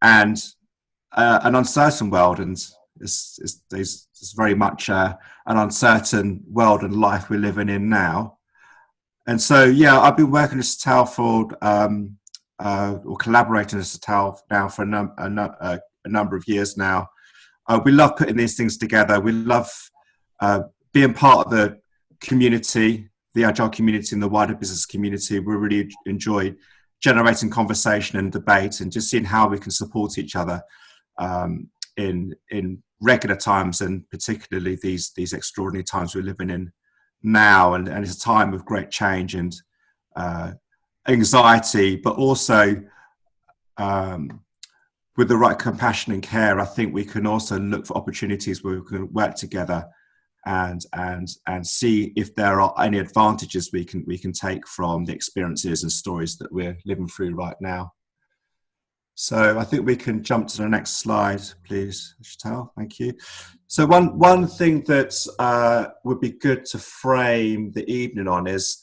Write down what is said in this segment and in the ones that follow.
and an uncertain world, and it's very much an uncertain world and life we're living in now. And so, yeah, I've been working at Sheetal or collaborating with Sheetal now for a number of years now. We love putting these things together. We love being part of the community, the Agile community and the wider business community. We really enjoy generating conversation and debate and just seeing how we can support each other in regular times, and particularly these extraordinary times we're living in now. And it's a time of great change and anxiety, but also with the right compassion and care, I think we can also look for opportunities where we can work together and see if there are any advantages we can take from the experiences and stories that we're living through right now. So I think we can jump to the next slide, please, Sheetal. Thank you. So one thing that would be good to frame the evening on is,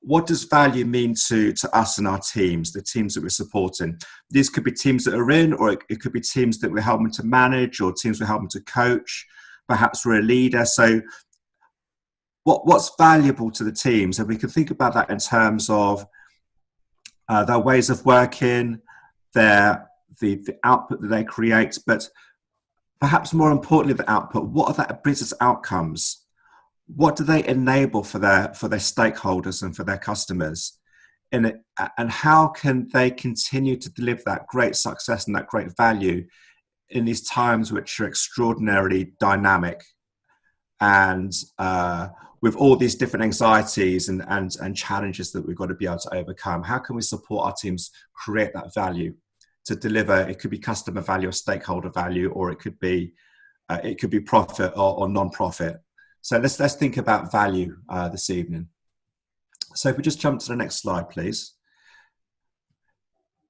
what does value mean to us and our teams, the teams that we're supporting? These could be teams that are in, or it could be teams that we're helping to manage, or teams we're helping to coach. Perhaps we're a leader. So what's valuable to the teams? And we can think about that in terms of their ways of working, the output that they create, but perhaps more importantly, the output. What are their business outcomes? What do they enable for their stakeholders and for their customers? And how can they continue to deliver that great success and that great value in these times which are extraordinarily dynamic, and with all these different anxieties and challenges that we've got to be able to overcome? How can we support our teams create that value to deliver? It could be customer value or stakeholder value, or it could be profit or non-profit. So let's think about value this evening. So if we just jump to the next slide, please.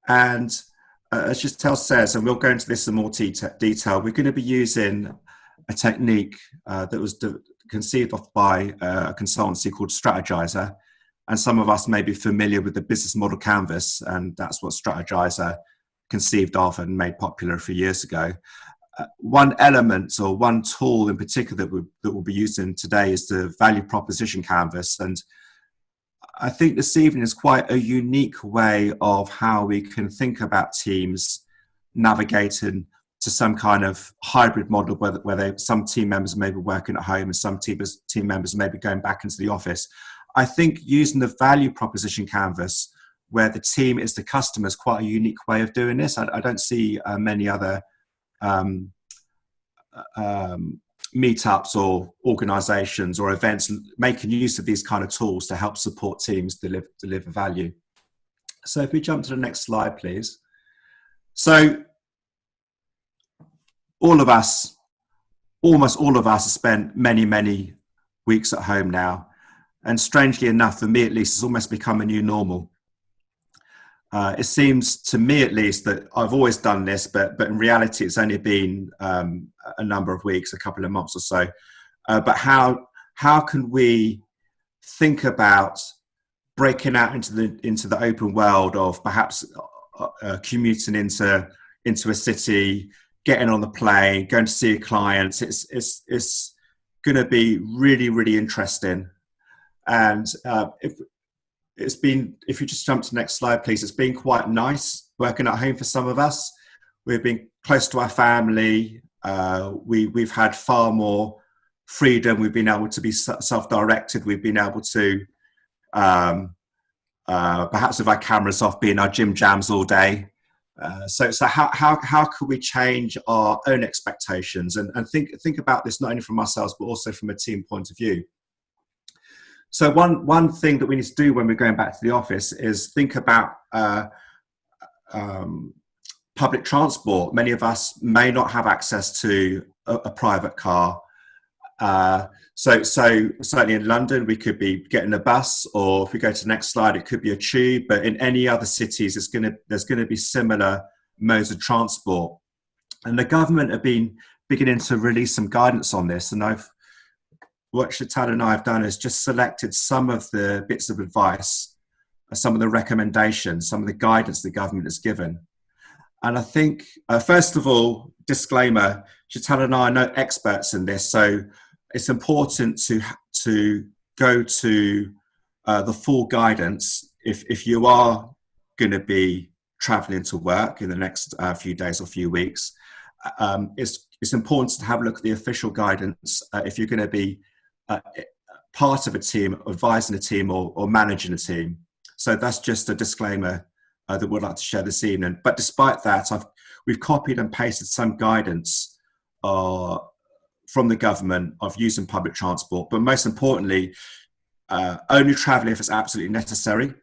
And as Sheetal says, and we'll go into this in more detail, we're going to be using a technique that was conceived of by a consultancy called Strategizer. And some of us may be familiar with the business model canvas, and that's what Strategizer conceived of and made popular a few years ago. One element or one tool in particular that we'll be using today is the value proposition canvas. And I think this evening is quite a unique way of how we can think about teams navigating to some kind of hybrid model, where some team members may be working at home and some team members may be going back into the office. I think using the value proposition canvas, where the team is the customer, is quite a unique way of doing this. I don't see many other meetups or organizations or events making use of these kind of tools to help support teams deliver value. So if we jump to the next slide, please. So almost all of us have spent many weeks at home now, and strangely enough, for me at least, it's almost become a new normal. It seems to me at least that I've always done this, but in reality it's only been a number of weeks, a couple of months or so. But how can we think about breaking out into the open world of perhaps commuting into a city, getting on the plane, going to see clients? It's going to be really interesting. And if you just jump to the next slide, please. It's been quite nice working at home for some of us. We've been close to our family. We've had far more freedom. We've been able to be self-directed. We've been able to, perhaps with our cameras off, be in our gym jams all day. So how could we change our own expectations and think about this not only from ourselves but also from a team point of view? So one thing that we need to do when we're going back to the office is think about public transport. Many of us may not have access to a private car. So certainly in London, we could be getting a bus, or if we go to the next slide, it could be a tube. But in any other cities, there's going to be similar modes of transport. And the government have been beginning to release some guidance on this. And what Sheetal and I have done is just selected some of the bits of advice, some of the recommendations, some of the guidance the government has given. And I think, first of all, disclaimer, Sheetal and I are no experts in this, so it's important to go to the full guidance if you are going to be traveling to work in the next few days or few weeks. It's important to have a look at the official guidance if you're going to be part of a team, advising a team, or managing a team. So that's just a disclaimer that we'd like to share this evening. But despite that, we've copied and pasted some guidance from the government of using public transport, but most importantly, only travel if it's absolutely necessary.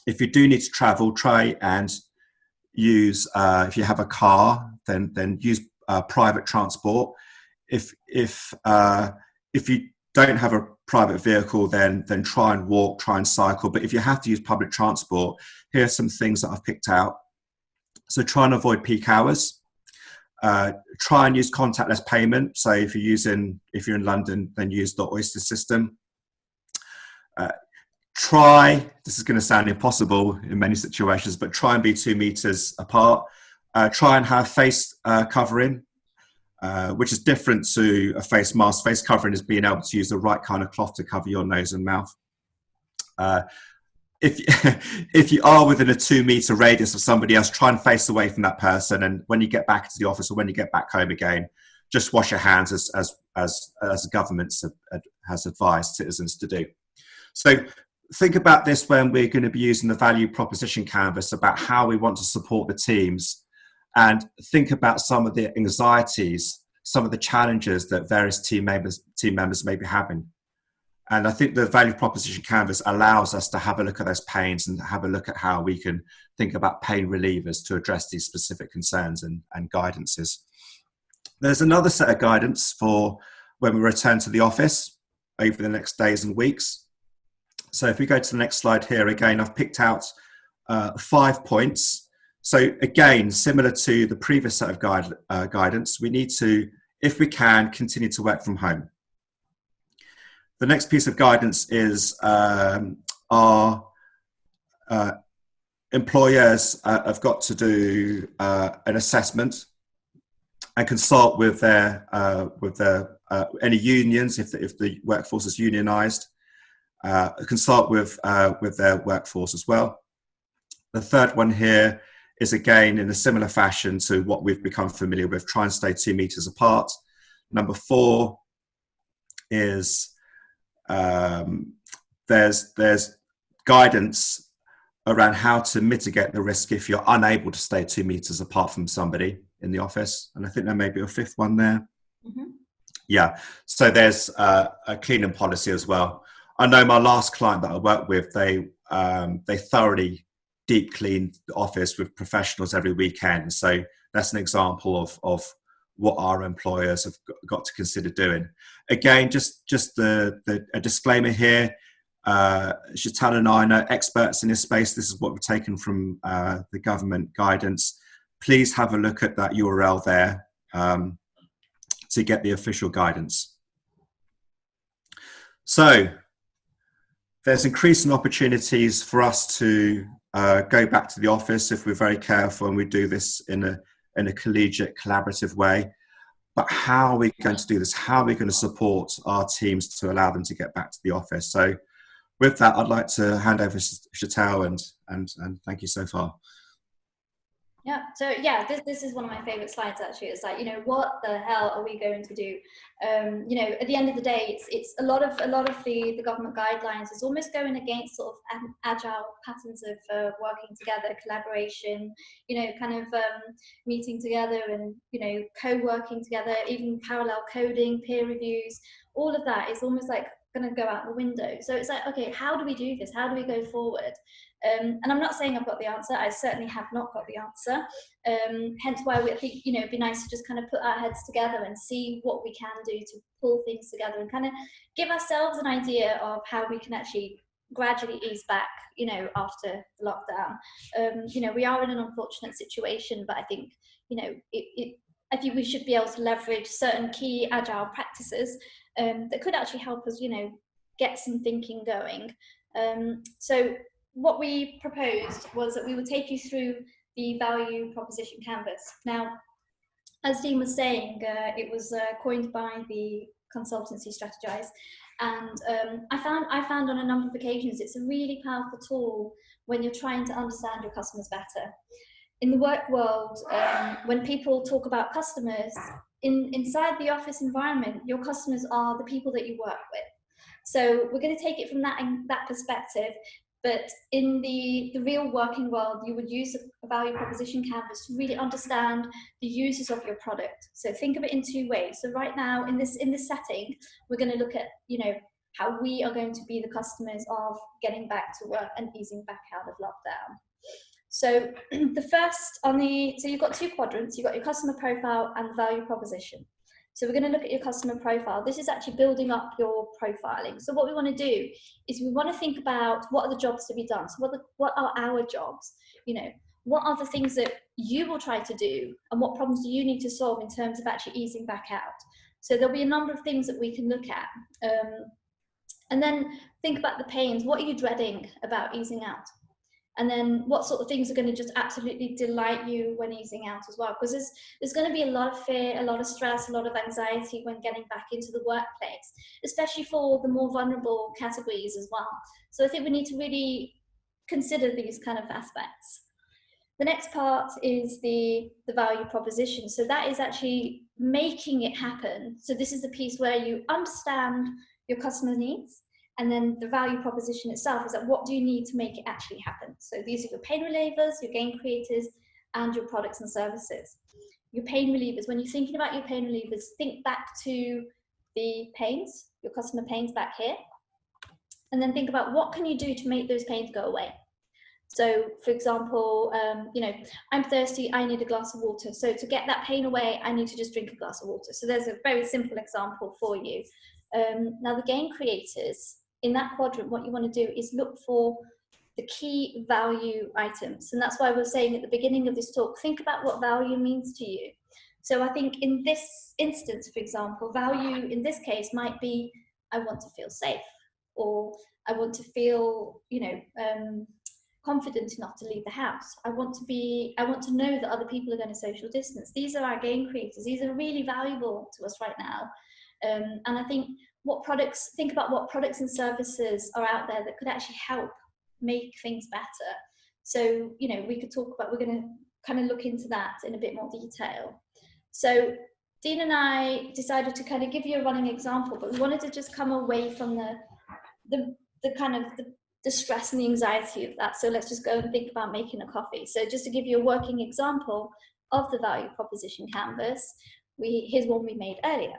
If you do need to travel, try and use, if you have a car, then use private transport. If you don't have a private vehicle, then try and walk, try and cycle. But if you have to use public transport, here are some things that I've picked out. So try and avoid peak hours. Try and use contactless payment. So if you're in London, then use the Oyster system. This is going to sound impossible in many situations, but try and be 2 meters apart. Try and have face covering, which is different to a face mask. Face covering is being able to use the right kind of cloth to cover your nose and mouth. If you are within a 2 meter radius of somebody else, try and face away from that person. And when you get back to the office or when you get back home again, just wash your hands as the government has advised citizens to do. So think about this when we're going to be using the value proposition canvas about how we want to support the teams, and think about some of the anxieties, some of the challenges that various team members may be having. And I think the value proposition canvas allows us to have a look at those pains and have a look at how we can think about pain relievers to address these specific concerns and guidances. There's another set of guidance for when we return to the office over the next days and weeks. So if we go to the next slide here, again, I've picked out 5 points. So again, similar to the previous set of guidance, we need to, if we can, continue to work from home. The next piece of guidance is our employers have got to do an assessment and consult with their any unions if the workforce is unionised. Consult with their workforce as well. The third one here is again in a similar fashion to what we've become familiar with. Try and stay 2 meters apart. Number 4 is there's guidance around how to mitigate the risk if you're unable to stay 2 meters apart from somebody in the office. And I think there may be a 5th one there. Mm-hmm. Yeah, so there's a cleaning policy as well. I know my last client that I worked with, they thoroughly deep cleaned the office with professionals every weekend. So that's an example of what our employers have got to consider doing. Again, just a disclaimer here. Sheetal and I are no experts in this space. This is what we've taken from the government guidance. Please have a look at that URL there to get the official guidance. So there's increasing opportunities for us to go back to the office if we're very careful and we do this in a collegiate, collaborative way. But how are we going to do this? How are we going to support our teams to allow them to get back to the office? So with that, I'd like to hand over to Sheetal and thank you so far. Yeah, so yeah, this is one of my favorite slides actually. It's like, what the hell are we going to do? At the end of the day, it's a lot of the government guidelines is almost going against sort of agile patterns of working together, collaboration, meeting together and, co-working together, even parallel coding, peer reviews, all of that is almost like going to go out the window. So it's like, okay, how do we do this? How do we go forward? And I'm not saying I've got the answer. I certainly have not got the answer. Hence why we think, it'd be nice to just kind of put our heads together and see what we can do to pull things together and kind of give ourselves an idea of how we can actually gradually ease back, after the lockdown. We are in an unfortunate situation, but I think, I think we should be able to leverage certain key agile practices that could actually help us, get some thinking going. So what we proposed was that we would take you through the value proposition canvas. Now, as Dean was saying, it was coined by the consultancy Strategize, and I found on a number of occasions it's a really powerful tool when you're trying to understand your customers better. In the work world, when people talk about customers, inside the office environment, your customers are the people that you work with. So we're going to take it from that perspective. But in the real working world, you would use a value proposition canvas to really understand the users of your product. So think of it in two ways. So right now, in this setting, we're going to look at, how we are going to be the customers of getting back to work and easing back out of lockdown. So the first so you've got two quadrants. You've got your customer profile and the value proposition. So we're going to look at your customer profile. This is actually building up your profiling. So what we want to do is we want to think about what are the jobs to be done. So what are our jobs? What are the things that you will try to do, and what problems do you need to solve in terms of actually easing back out? So there'll be a number of things that we can look at. And then think about the pains. What are you dreading about easing out? And then what sort of things are going to just absolutely delight you when easing out as well? Because there's going to be a lot of fear, a lot of stress, a lot of anxiety when getting back into the workplace, especially for the more vulnerable categories as well. So I think we need to really consider these kind of aspects. The next part is the value proposition. So that is actually making it happen. So this is the piece where you understand your customer needs. And then the value proposition itself is that what do you need to make it actually happen? So these are your pain relievers, your gain creators, and your products and services. Your pain relievers, when you're thinking about your pain relievers, think back to the pains, your customer pains back here. And then think about what can you do to make those pains go away? So for example, I'm thirsty, I need a glass of water. So to get that pain away, I need to just drink a glass of water. So there's a very simple example for you. Now the gain creators, in that quadrant, what you want to do is look for the key value items. And that's why we're saying at the beginning of this talk, think about what value means to you. So I think in this instance, for example, value in this case might be, I want to feel safe, or I want to feel, confident enough to leave the house. I want to know that other people are going to social distance. These are our gain creators. These are really valuable to us right now. And I think think about what products and services are out there that could actually help make things better. So, we could talk about, we're going to kind of look into that in a bit more detail. So Dean and I decided to kind of give you a running example, but we wanted to just come away from the kind of the stress and the anxiety of that. So let's just go and think about making a coffee. So just to give you a working example of the value proposition canvas, here's one we made earlier.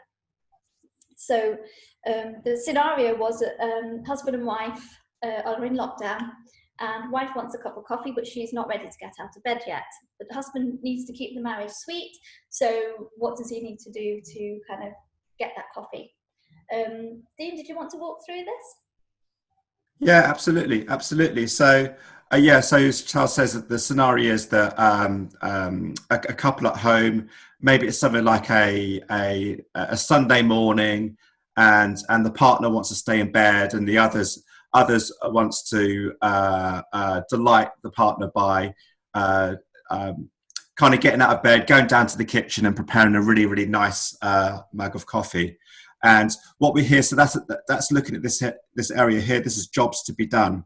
So the scenario was that husband and wife are in lockdown, and wife wants a cup of coffee, but she's not ready to get out of bed yet. But the husband needs to keep the marriage sweet. So what does he need to do to kind of get that coffee? Dean, did you want to walk through this? Yeah, absolutely. So, so Charles says that the scenario is that a couple at home, maybe it's something like a Sunday morning, and the partner wants to stay in bed, and the others wants to delight the partner by kind of getting out of bed, going down to the kitchen, and preparing a really, really nice mug of coffee. And what we hear, so that's looking at this area here. This is jobs to be done.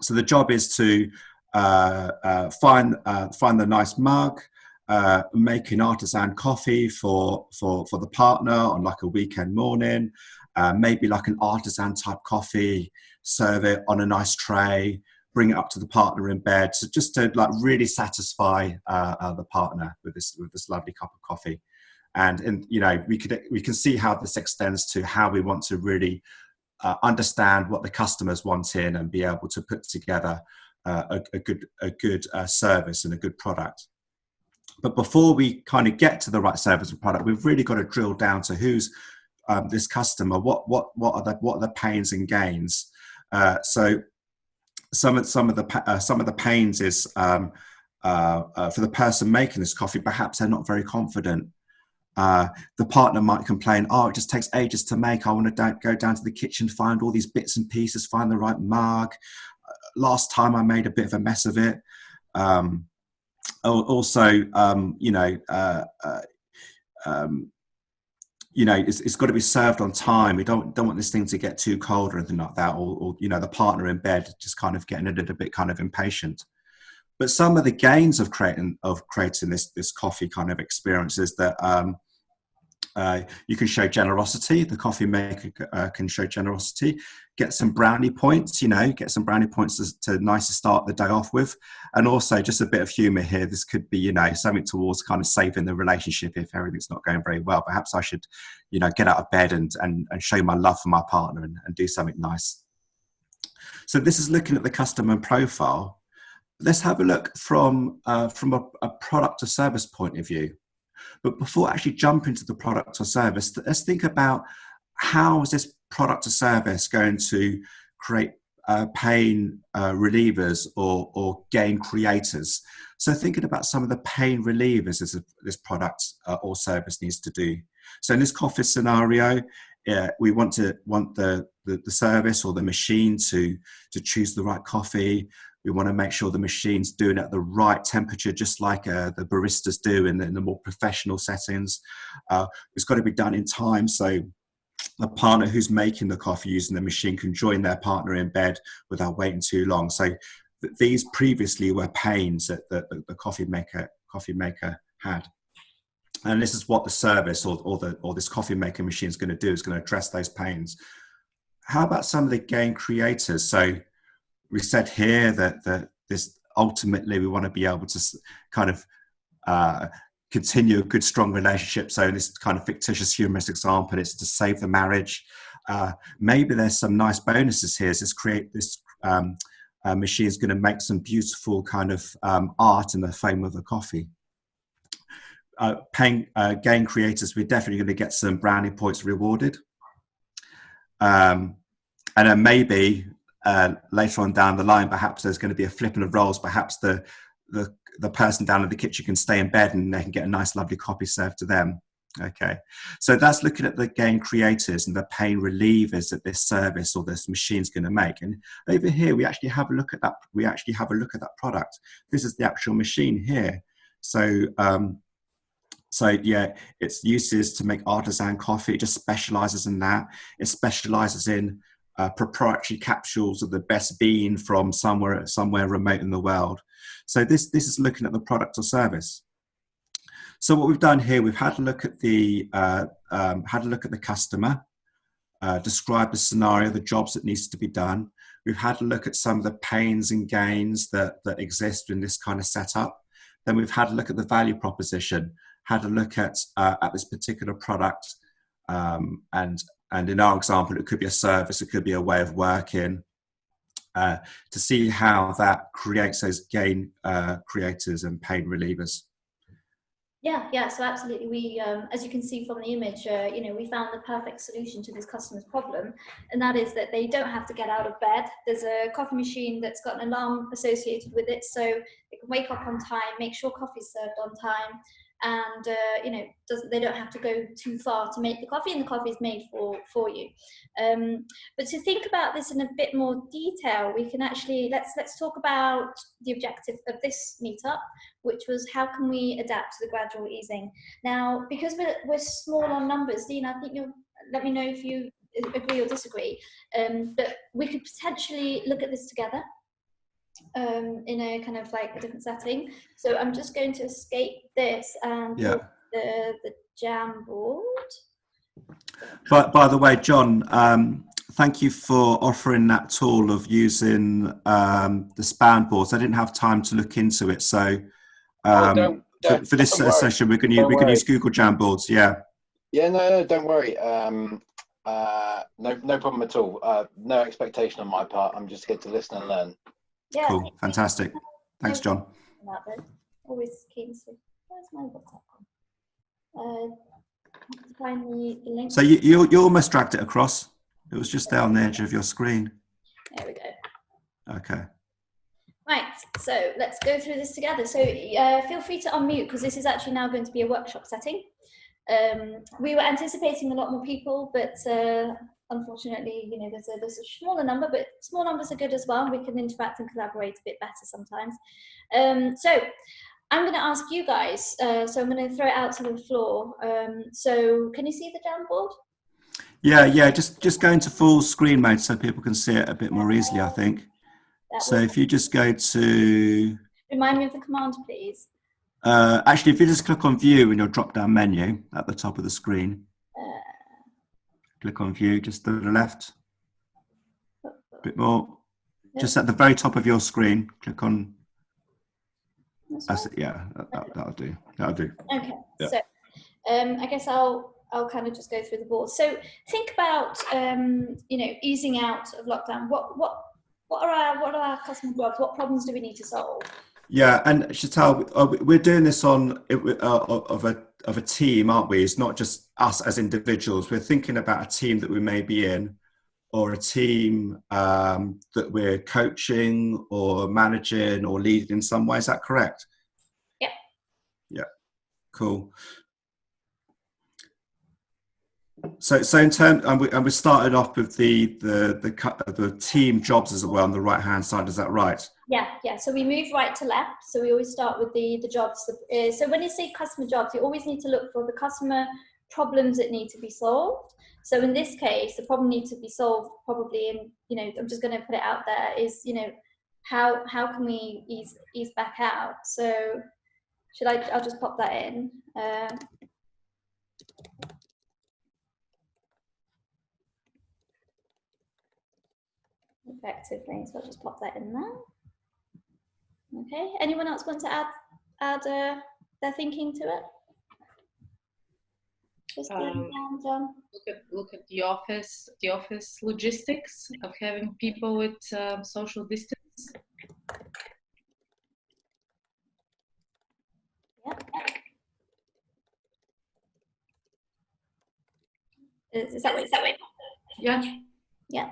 So the job is to find the nice mug, make an artisan coffee for the partner on like a weekend morning, maybe like an artisan type coffee, serve it on a nice tray, bring it up to the partner in bed. So just to like really satisfy the partner with this lovely cup of coffee. And we can see how this extends to how we want to really understand what the customers want in and be able to put together a good service and a good product. But before we kind of get to the right service and product, we've really got to drill down to who's this customer. What are the pains and gains? So some of the pains is for the person making this coffee. Perhaps they're not very confident. The partner might complain, it just takes ages to make. I want to go down to the kitchen, find all these bits and pieces, find the right mug. Last time I made a bit of a mess of it. Also, it's got to be served on time. We don't want this thing to get too cold or anything like that, or the partner in bed just kind of getting a little bit kind of impatient. But some of the gains of creating this coffee kind of experience is that you can show generosity. The coffee maker can show generosity. Get some brownie points. Get some brownie points to nice to start the day off with, and also just a bit of humour here. This could be something towards kind of saving the relationship if everything's not going very well. Perhaps I should get out of bed and show my love for my partner and do something nice. So this is looking at the customer profile. Let's have a look from a product or service point of view. But before actually jumping to the product or service, let's think about how is this product or service going to create pain relievers or gain creators. So thinking about some of the pain relievers as this product or service needs to do. So in this coffee scenario, we want the service or the machine to choose the right coffee. We want to make sure the machine's doing it at the right temperature, just like the baristas do in the more professional settings. It's got to be done in time, so the partner who's making the coffee using the machine can join their partner in bed without waiting too long. So these previously were pains that the coffee maker had. And this is what the service or this coffee maker machine is going to do, is going to address those pains. How about some of the gain creators? So we said here that this ultimately we want to be able to kind of continue a good, strong relationship. So in this kind of fictitious, humorous example, it's to save the marriage. Maybe there's some nice bonuses here. So this machine is going to make some beautiful kind of art in the foam of the coffee. Gain creators, we're definitely going to get some brownie points rewarded. And then maybe later on down the line, perhaps there's going to be a flipping of roles. Perhaps the person down in the kitchen can stay in bed and they can get a nice, lovely coffee served to them. Okay, so that's looking at the gain creators and the pain relievers that this service or this machine's going to make. And over here, we actually have a look at that. We actually have a look at that product. This is the actual machine here. So yeah, its uses to make artisan coffee. It just specializes in that. It specializes in proprietary capsules of the best bean from somewhere remote in the world. So this is looking at the product or service. So what we've done here, we've had a look at the customer, describe the scenario, the jobs that needs to be done. We've had a look at some of the pains and gains that exist in this kind of setup. Then we've had a look at the value proposition, had a look at this particular product, and in our example, it could be a service, it could be a way of working, to see how that creates those gain creators and pain relievers. Yeah, so absolutely. We, as you can see from the image, we found the perfect solution to this customer's problem, and that is that they don't have to get out of bed. There's a coffee machine that's got an alarm associated with it, so they can wake up on time, make sure coffee's served on time, and they don't have to go too far to make the coffee, and the coffee is made for you. But to think about this in a bit more detail, we can actually let's talk about the objective of this meetup, which was how can we adapt to the gradual easing. Now, because we're small on numbers, Dean, I think you'll let me know if you agree or disagree, but we could potentially look at this together. In a kind of like a different setting. So I'm just going to escape this and put the Jamboard. But by the way, John, thank you for offering that tool of using the span boards. I didn't have time to look into it, so for this session, we can use Google Jamboards. Yeah, no, don't worry. No problem at all. No expectation on my part. I'm just here to listen and learn. Yeah, cool, fantastic. Thanks, John. Always keen to. Where's my WhatsApp on? Find the link. So you almost dragged it across. It was just there on the edge of your screen. There we go. Okay. Right, so let's go through this together. So feel free to unmute because this is actually now going to be a workshop setting. We were anticipating a lot more people, but unfortunately, there's a smaller number, but small numbers are good as well. We can interact and collaborate a bit better sometimes. So I'm going to ask you guys, so I'm going to throw it out to the floor. So can you see the Jamboard? Yeah, just go into full screen mode so people can see it a bit more easily, I think. So if you just go to... Remind me of the command, please. Actually, if you just click on view in your drop-down menu at the top of the screen, click on view, just to the left, a bit more, just at the very top of your screen, click on, yeah, that'll do. Okay, yeah. So I guess I'll kind of just go through the board. So think about, easing out of lockdown. What are our customer jobs? What problems do we need to solve? Yeah, and Sheetal, we're doing this on of a team, aren't we? It's not just us as individuals. We're thinking about a team that we may be in, or a team that we're coaching or managing or leading in some way. Is that correct? Yeah. Yeah. Cool. So in terms, and we started off with the team jobs, as it were, on the right hand side. Is that right? Yeah. So we move right to left. So we always start with the jobs. So when you say customer jobs, you always need to look for the customer problems that need to be solved. So in this case, the problem needs to be solved probably in, I'm just going to put it out there, is, how can we ease back out? So I'll just pop that in. Effectively, so I'll just pop that in there. Okay, anyone else want to add their thinking to it? Just down, John. Look at the office logistics of having people with social distance. Yep. Is that way? Yeah. Yeah.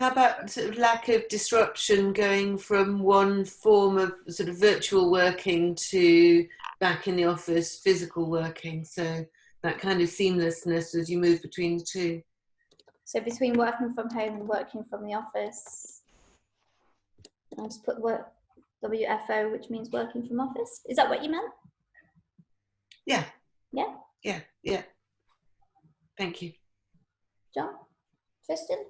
How about sort of lack of disruption going from one form of sort of virtual working to back in the office, physical working? So that kind of seamlessness as you move between the two. So between working from home and working from the office, I'll just put WFO, which means working from office. Is that what you meant? Yeah. Yeah. Thank you. John? Tristan?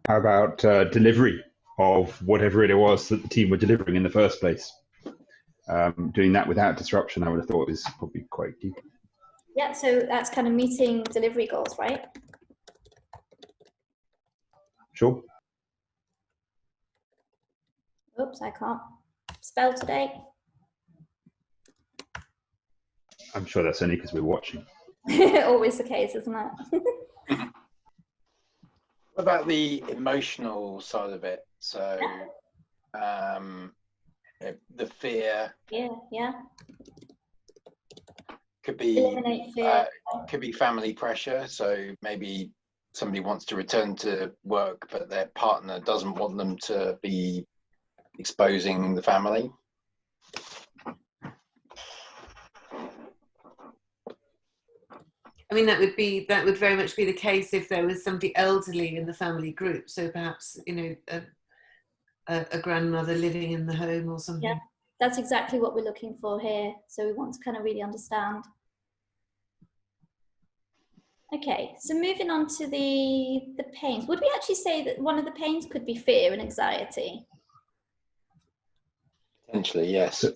How about delivery of whatever it was that the team were delivering in the first place? Doing that without disruption, I would have thought, is probably quite key. Yeah, so that's kind of meeting delivery goals, right? Sure. Oops, I can't spell today. I'm sure that's only because we're watching. Always the case, isn't it? What about the emotional side of it? So the fear. Yeah. Could be Eliminate fear. could be family pressure. So maybe somebody wants to return to work, but their partner doesn't want them to be exposing the family. I mean, that would very much be the case if there was somebody elderly in the family group. So perhaps, a grandmother living in the home or something. Yeah, that's exactly what we're looking for here. So we want to kind of really understand. Okay, so moving on to the pains. Would we actually say that one of the pains could be fear and anxiety? Potentially, yes. So,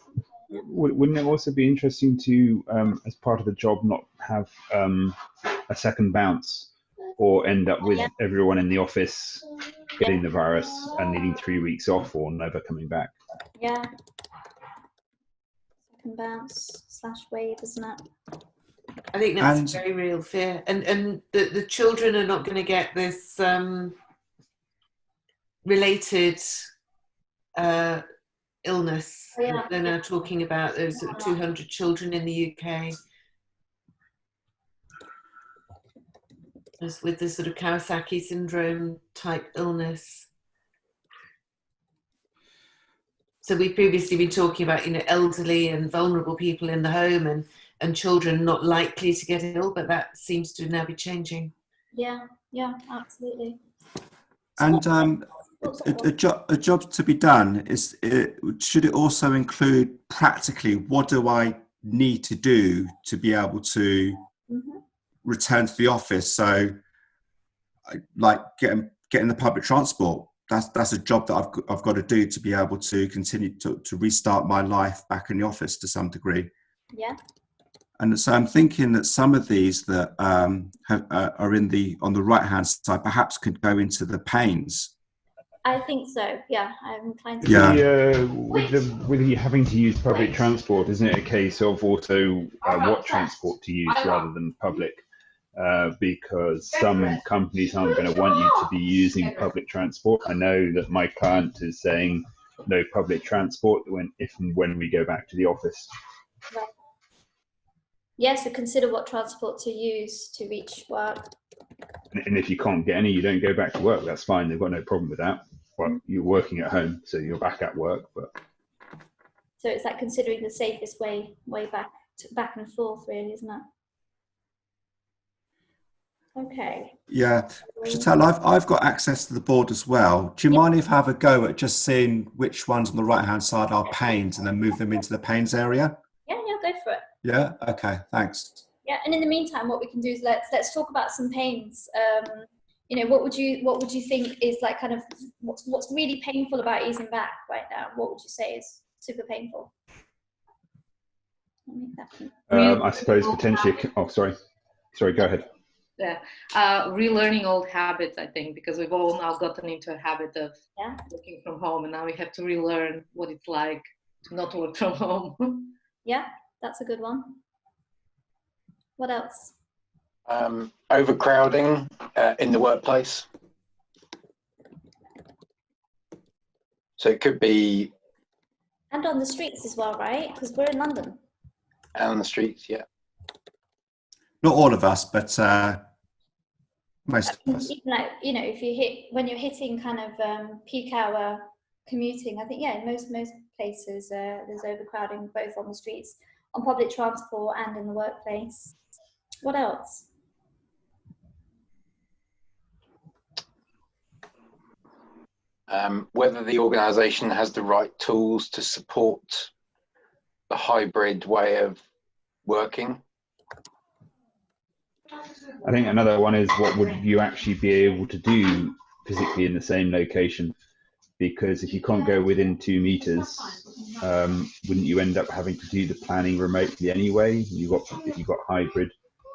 wouldn't it also be interesting to, as part of the job, not have a second bounce or end up with everyone in the office getting the virus and needing 3 weeks off or never coming back? Yeah. Second bounce / wave, isn't it? I think that's a very real fear. And the children are not going to get this related illness. Yeah. They're now talking about those 200 children in the UK with this sort of Kawasaki syndrome type illness. So we've previously been talking about, elderly and vulnerable people in the home and children not likely to get ill, but that seems to now be changing. Yeah, absolutely. And A job to be done should it also include practically what do I need to do to be able to return to the office? So, like getting the public transport. That's a job that I've got to do to be able to continue to restart my life back in the office to some degree. Yeah. And so I'm thinking that some of these that are on the right hand side perhaps could go into the panes. I think so. Yeah, I'm inclined to. Yeah. With you having to use public transport, isn't it a case of also what transport to use rather than public? Because some companies aren't going to want you to be using public transport. I know that my client is saying no public transport if and when we go back to the office. Right. Yeah, so consider what transport to use to reach work. And if you can't get any, you don't go back to work. That's fine. They've got no problem with that. But you're working at home, so you're back at work. But so it's like considering the safest way back and forth, really, isn't it? Okay. Yeah, Sheetal, I've got access to the board as well. Do you mind if I have a go at just seeing which ones on the right hand side are panes and then move them into the panes area? Yeah, go for it. Yeah. Okay. Thanks. Yeah, and in the meantime, what we can do is let's talk about some pains. What would you think is like kind of what's really painful about easing back right now? What would you say is super painful? I suppose potentially. Oh, sorry. Go ahead. Yeah, relearning old habits, I think, because we've all now gotten into a habit of working from home, and now we have to relearn what it's like to not work from home. Yeah, that's a good one. What else? Overcrowding in the workplace. So it could be. And on the streets as well, right? Because we're in London. And on the streets, yeah. Not all of us, but most of us. Even like, when you're hitting kind of peak hour commuting, I think, in most places there's overcrowding both on the streets, on public transport and in the workplace. What else? Whether the organisation has the right tools to support the hybrid way of working. I think another one is what would you actually be able to do physically in the same location? Because if you can't go within 2 meters, wouldn't you end up having to do the planning remotely anyway? If you've got hybrid,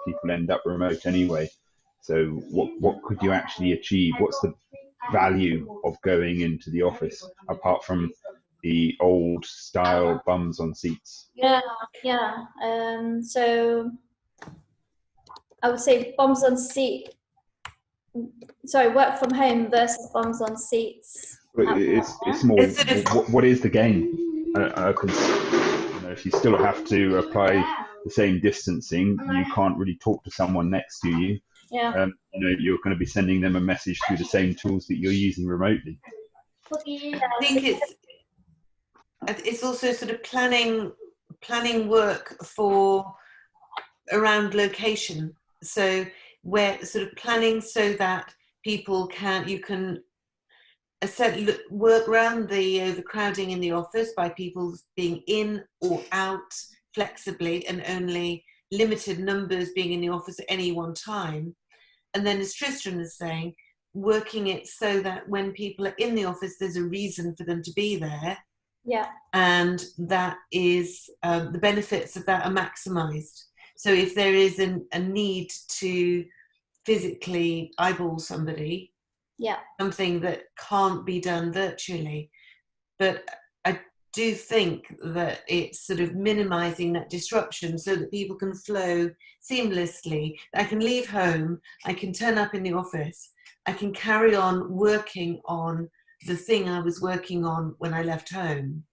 people end up remote anyway. So what could you actually achieve? What's the value of going into the office apart from the old style bums on seats? So I would say bums on seat. Sorry, work from home versus bums on seats. It's more. What is the gain? If you still have to apply the same distancing, you can't really talk to someone next to you. Yeah. You're going to be sending them a message through the same tools that you're using remotely. I think it's also sort of planning work for around location. So where sort of planning so that people you can work around the overcrowding in the office by people being in or out flexibly and only limited numbers being in the office at any one time. And then, as Tristan is saying, working it so that when people are in the office, there's a reason for them to be there. Yeah. And that is the benefits of that are maximised. So if there is a need to physically eyeball somebody, something that can't be done virtually, but I do think that it's sort of minimising that disruption so that people can flow seamlessly. I can leave home, I can turn up in the office, I can carry on working on the thing I was working on when I left home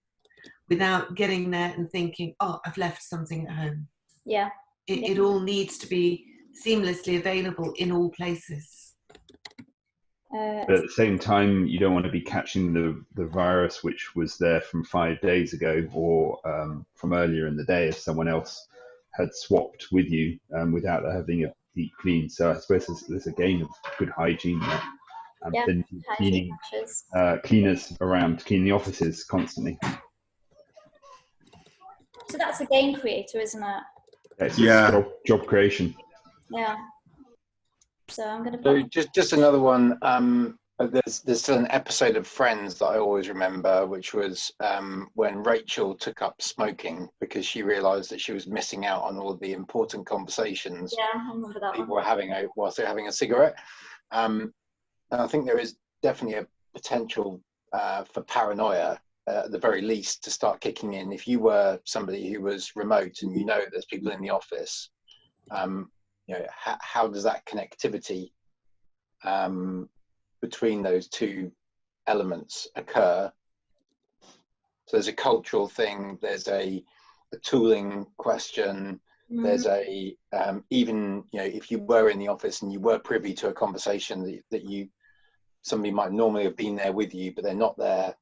without getting there and thinking, oh, I've left something at home. Yeah. It all needs to be seamlessly available in all places. But at the same time, you don't want to be catching the virus which was there from 5 days ago or from earlier in the day if someone else had swapped with you without having a deep clean. So I suppose there's a gain of good hygiene there. and Yeah, then hygiene measures. cleaners around to clean the offices constantly. So that's a game creator, isn't it? It's Yeah. job creation. Yeah. So I'm going to So put just another one. There's still an episode of Friends that I always remember, which was when Rachel took up smoking because she realised that she was missing out on all the important conversations yeah, I remember that people one. were having whilst they're having a cigarette. And I think there is definitely a potential for paranoia, at the very least, to start kicking in. If you were somebody who was remote and you know there's people in the office, you know, how does that connectivity between those two elements occur? So there's a cultural thing, there's a tooling question, there's a even, you know, if you were in the office and you were privy to a conversation that somebody might normally have been there with you but they're not there,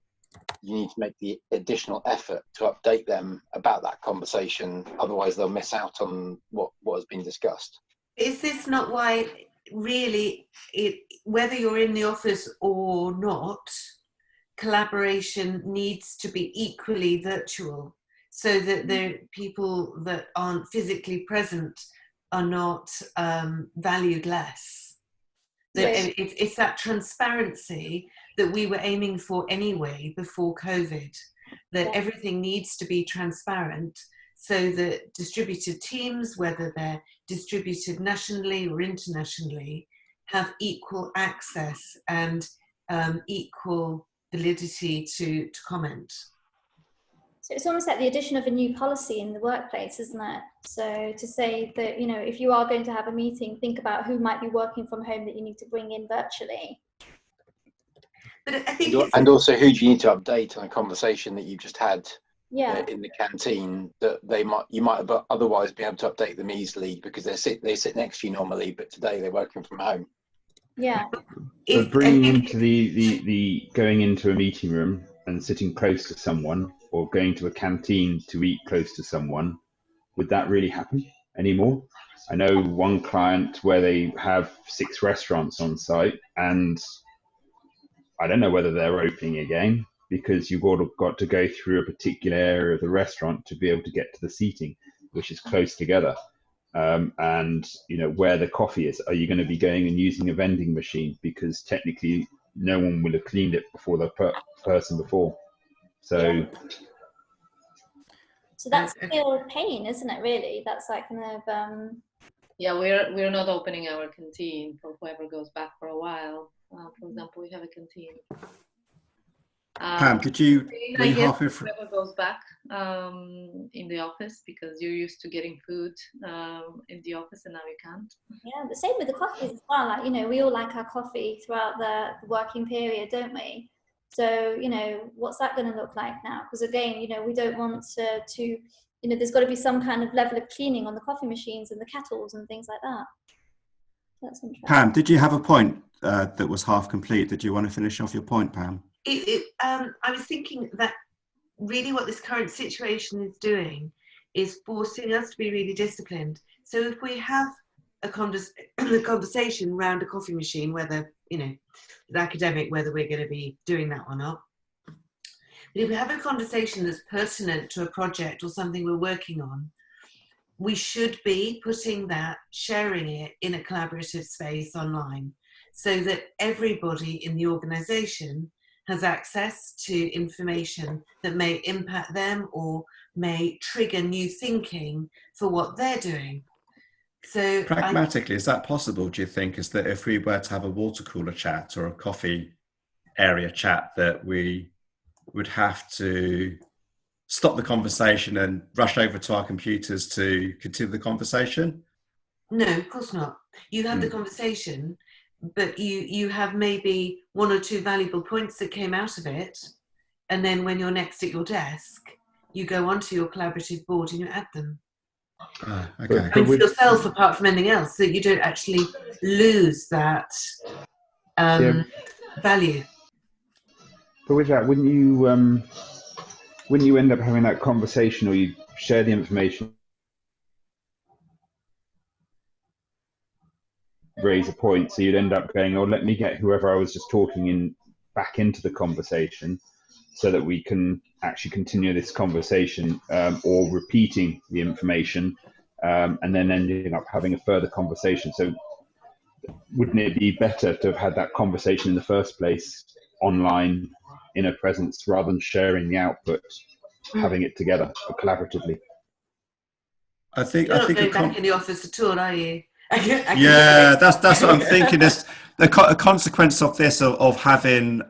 you need to make the additional effort to update them about that conversation, otherwise they'll miss out on what has been discussed. Is this not why really whether you're in the office or not, collaboration needs to be equally virtual, so that the people that aren't physically present are not valued less? Yes. It's that transparency that we were aiming for anyway before COVID, that everything needs to be transparent so that distributed teams, whether they're distributed nationally or internationally, have equal access and equal validity to comment. So it's almost like the addition of a new policy in the workplace, isn't it? So to say that, you know, if you are going to have a meeting, think about who might be working from home that you need to bring in virtually. But I think and also, who do you need to update on a conversation that you've just had in the canteen that you might have otherwise been able to update them easily because they sit next to you normally, but today they're working from home. Yeah. But bringing into the going into a meeting room and sitting close to someone, or going to a canteen to eat close to someone, would that really happen anymore? I know one client where they have 6 restaurants on site, and I don't know whether they're opening again because you've got to go through a particular area of the restaurant to be able to get to the seating, which is close together. And you know where the coffee is. Are you going to be going and using a vending machine because technically no one will have cleaned it before the person before? So that's still pain, isn't it? Really, that's like kind of. Yeah, we're not opening our canteen for whoever goes back for a while. For example, we have a canteen. Pam, were you halfway through? Whoever goes back in the office, because you're used to getting food in the office and now you can't. Yeah, the same with the coffees as well. Like, you know, we all like our coffee throughout the working period, don't we? So, you know, what's that going to look like now? Because again, you know, we don't want to, you know, there's got to be some kind of level of cleaning on the coffee machines and the kettles and things like that. That's interesting. Pam, did you have a point that was half complete? Did you want to finish off your point, Pam? I was thinking that really what this current situation is doing is forcing us to be really disciplined. So if we have a conversation around a coffee machine, whether, you know, the academic, whether we're going to be doing that or not, but if we have a conversation that's pertinent to a project or something we're working on, we should be putting that, sharing it in a collaborative space online so that everybody in the organisation has access to information that may impact them or may trigger new thinking for what they're doing. So pragmatically, is that possible, do you think? Is that if we were to have a water cooler chat or a coffee area chat, that we would have to stop the conversation and rush over to our computers to continue the conversation? No, of course not. You have the conversation, but you have maybe 1 or 2 valuable points that came out of it, and then when you're next at your desk, you go onto your collaborative board and you add them. Okay. I mean, for yourself, apart from anything else, so you don't actually lose that value. But with that, wouldn't you end up having that conversation, or you share the information raise a point. So you'd end up going, oh, let me get whoever I was just talking in back into the conversation so that we can actually continue this conversation, or repeating the information, and then ending up having a further conversation. So wouldn't it be better to have had that conversation in the first place online in a presence rather than sharing the output, having it together collaboratively? I think You're not going back in the office at all, are you? Yeah, that's what I'm thinking. Is the consequence of this of having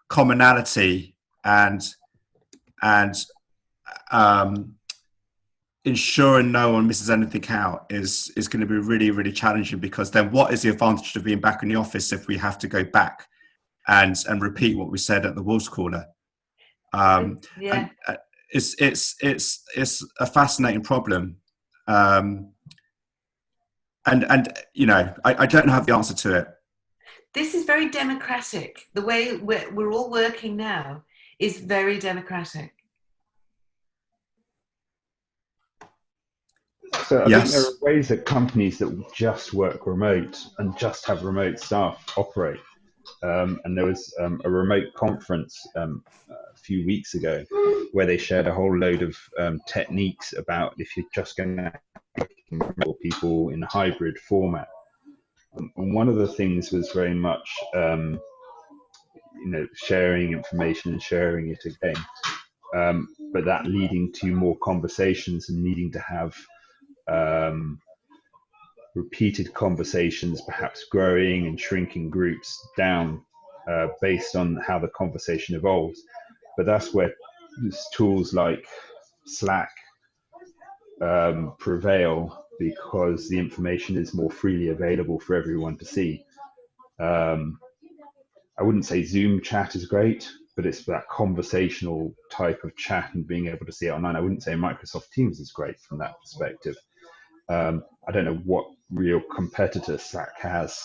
commonality and ensuring no one misses anything out is going to be really, really challenging, because then what is the advantage of being back in the office if we have to go back and repeat what we said at the Wolves Corner? And it's a fascinating problem. And you know, I don't have the answer to it. This is very democratic. The way we're all working now is very democratic. So I think there are ways that companies that just work remote and just have remote staff operate. And there was a remote conference a few weeks ago where they shared a whole load of techniques about if you're just going to have people in a hybrid format. And one of the things was very much, sharing information and sharing it again, but that leading to more conversations and needing to have repeated conversations, perhaps growing and shrinking groups down based on how the conversation evolves. But that's where tools like Slack prevail, because the information is more freely available for everyone to see. I wouldn't say Zoom chat is great, but it's that conversational type of chat and being able to see it online. I wouldn't say Microsoft Teams is great from that perspective. I don't know what real competitor Slack has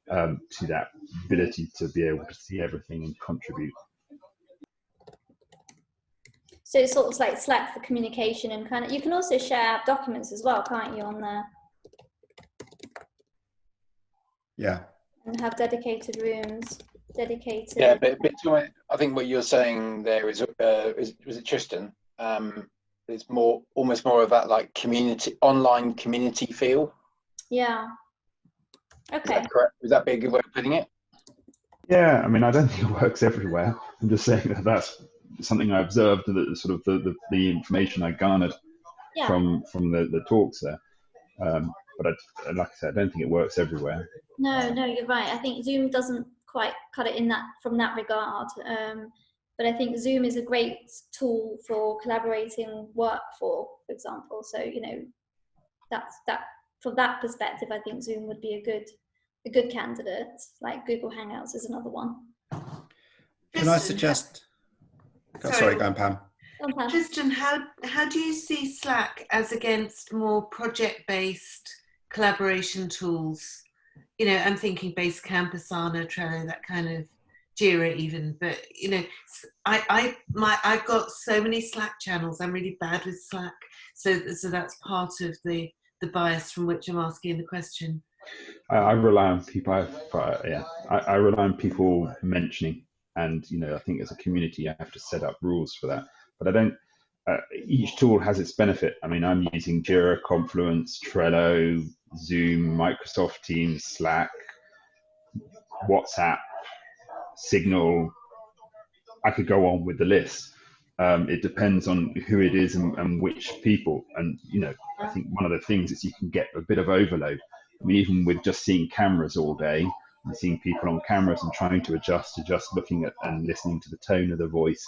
to that ability to be able to see everything and contribute. So it's sort of like Slack for communication, and kind of, you can also share documents as well, can't you, on there? Yeah. And have dedicated rooms, dedicated. Yeah, but I think what you're saying there is was it Tristan? It's almost more of that like online community feel. Yeah. Okay. Is that correct? Would that be a good way of putting it? Yeah, I mean, I don't think it works everywhere. I'm just saying that that's something I observed, that sort of the information I garnered from the talks there. But like I said, I don't think it works everywhere. No, you're right. I think Zoom doesn't quite cut it from that regard. But I think Zoom is a great tool for collaborating work for example. So, that's that. From that perspective, I think Zoom would be a good candidate. Like Google Hangouts is another one. Can I suggest? Sorry, go on, Pam. Tristan, how do you see Slack as against more project-based collaboration tools? I'm thinking Basecamp, Asana, Trello, that kind of, Jira even. But I've got so many Slack channels. I'm really bad with Slack, so that's part of the bias from which I'm asking the question. I rely on people. I rely on people mentioning, and I think as a community, I have to set up rules for that. But I don't. Each tool has its benefit. I mean, I'm using Jira, Confluence, Trello, Zoom, Microsoft Teams, Slack, WhatsApp, Signal. I could go on with the list. It depends on who it is and which people. And, I think one of the things is you can get a bit of overload. I mean, even with just seeing cameras all day and seeing people on cameras and trying to adjust to just looking at and listening to the tone of the voice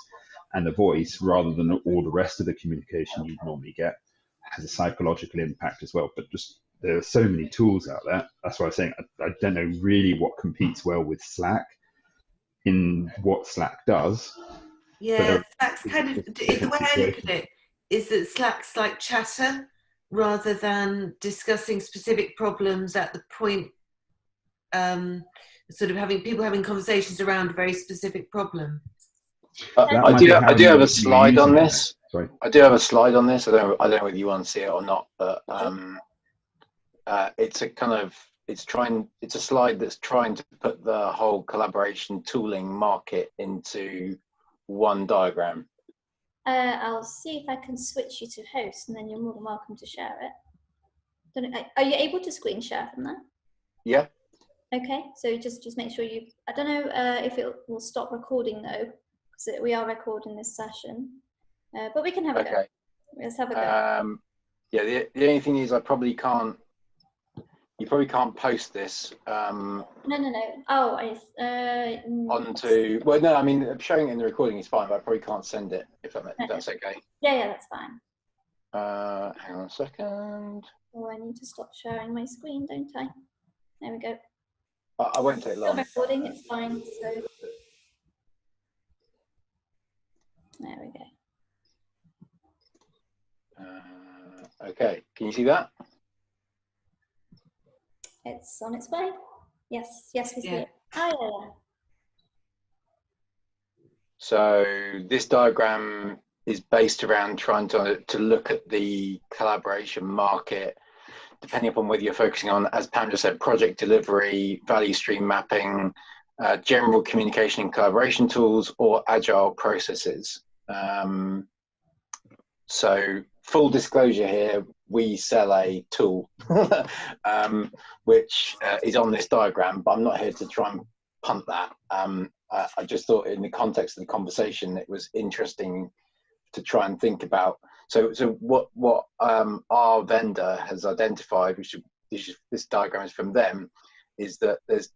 and the voice rather than all the rest of the communication you'd normally get has a psychological impact as well. But just there are so many tools out there. That's why I'm saying I don't know really what competes well with Slack in what Slack does. Yeah, Slack's kind of, the way I look at it is that Slack's like chatter rather than discussing specific problems at the point, sort of people having conversations around a very specific problem. I do have a slide on this. Sorry. I do have a slide on this. I don't know whether you want to see it or not, but it's a kind of it's a slide that's trying to put the whole collaboration tooling market into one diagram. I'll see if I can switch you to host, and then you're more than welcome to share it. Are you able to screen share from there? Yeah. Okay, so just make sure you, I don't know if it will stop recording though, because we are recording this session, but we can have a go. Let's have a go. Yeah, the only thing is you probably can't post this. No. Oh, onto, well, no, I mean, showing it in the recording is fine, but I probably can't send it if that's okay. Yeah, that's fine. Hang on a second. Oh, I need to stop sharing my screen, don't I? There we go. I won't take long. Still recording, it's fine. So there we go. Okay, can you see that? It's on its way. Yes, we see it. Oh, yeah. So this diagram is based around trying to look at the collaboration market, depending upon whether you're focusing on, as Pam just said, project delivery, value stream mapping, general communication and collaboration tools, or agile processes. So full disclosure here, we sell a tool which is on this diagram, but I'm not here to try and punt that. I just thought in the context of the conversation, it was interesting to try and think about. So what our vendor has identified, which this diagram is from them, is that there's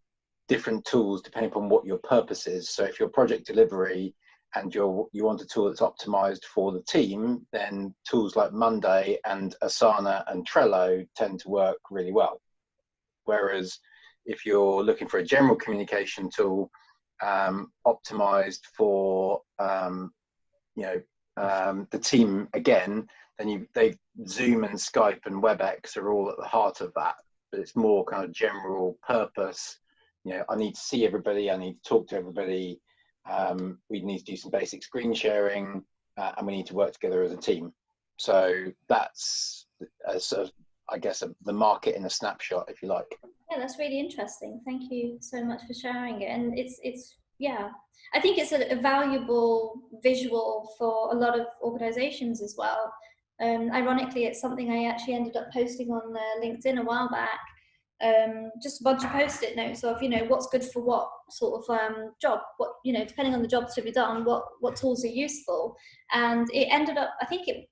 different tools depending upon what your purpose is. So if your project delivery and you want a tool that's optimized for the team, then tools like Monday and Asana and Trello tend to work really well. Whereas if you're looking for a general communication tool optimized for the team again, then Zoom and Skype and WebEx are all at the heart of that. But it's more kind of general purpose. I need to see everybody. I need to talk to everybody. We need to do some basic screen sharing, and we need to work together as a team. So that's sort of, I guess, the market in a snapshot, if you like. Yeah, that's really interesting. Thank you so much for sharing it. And it's yeah, I think it's a valuable visual for a lot of organizations as well. Ironically, it's something I actually ended up posting on LinkedIn a while back. Just a bunch of post-it notes of, what's good for what sort of job, what, depending on the job to be done, what tools are useful. And it ended up, I think it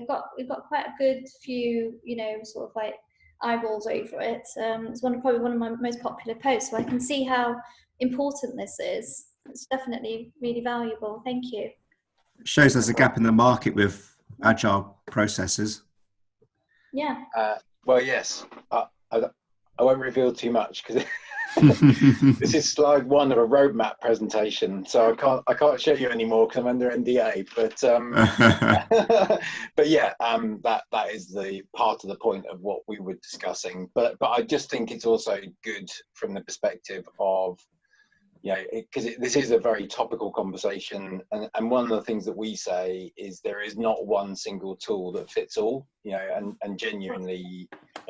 got quite a good few, sort of like eyeballs over it. It's probably one of my most popular posts, so I can see how important this is. It's definitely really valuable. Thank you. It shows there's a gap in the market with agile processes. Yeah. Well, yes. I won't reveal too much because this is slide one of a roadmap presentation, so I can't show you anymore because I'm under NDA. But yeah, that is the part of the point of what we were discussing. But I just think it's also good from the perspective of, because this is a very topical conversation, and one of the things that we say is there is not one single tool that fits all, and genuinely,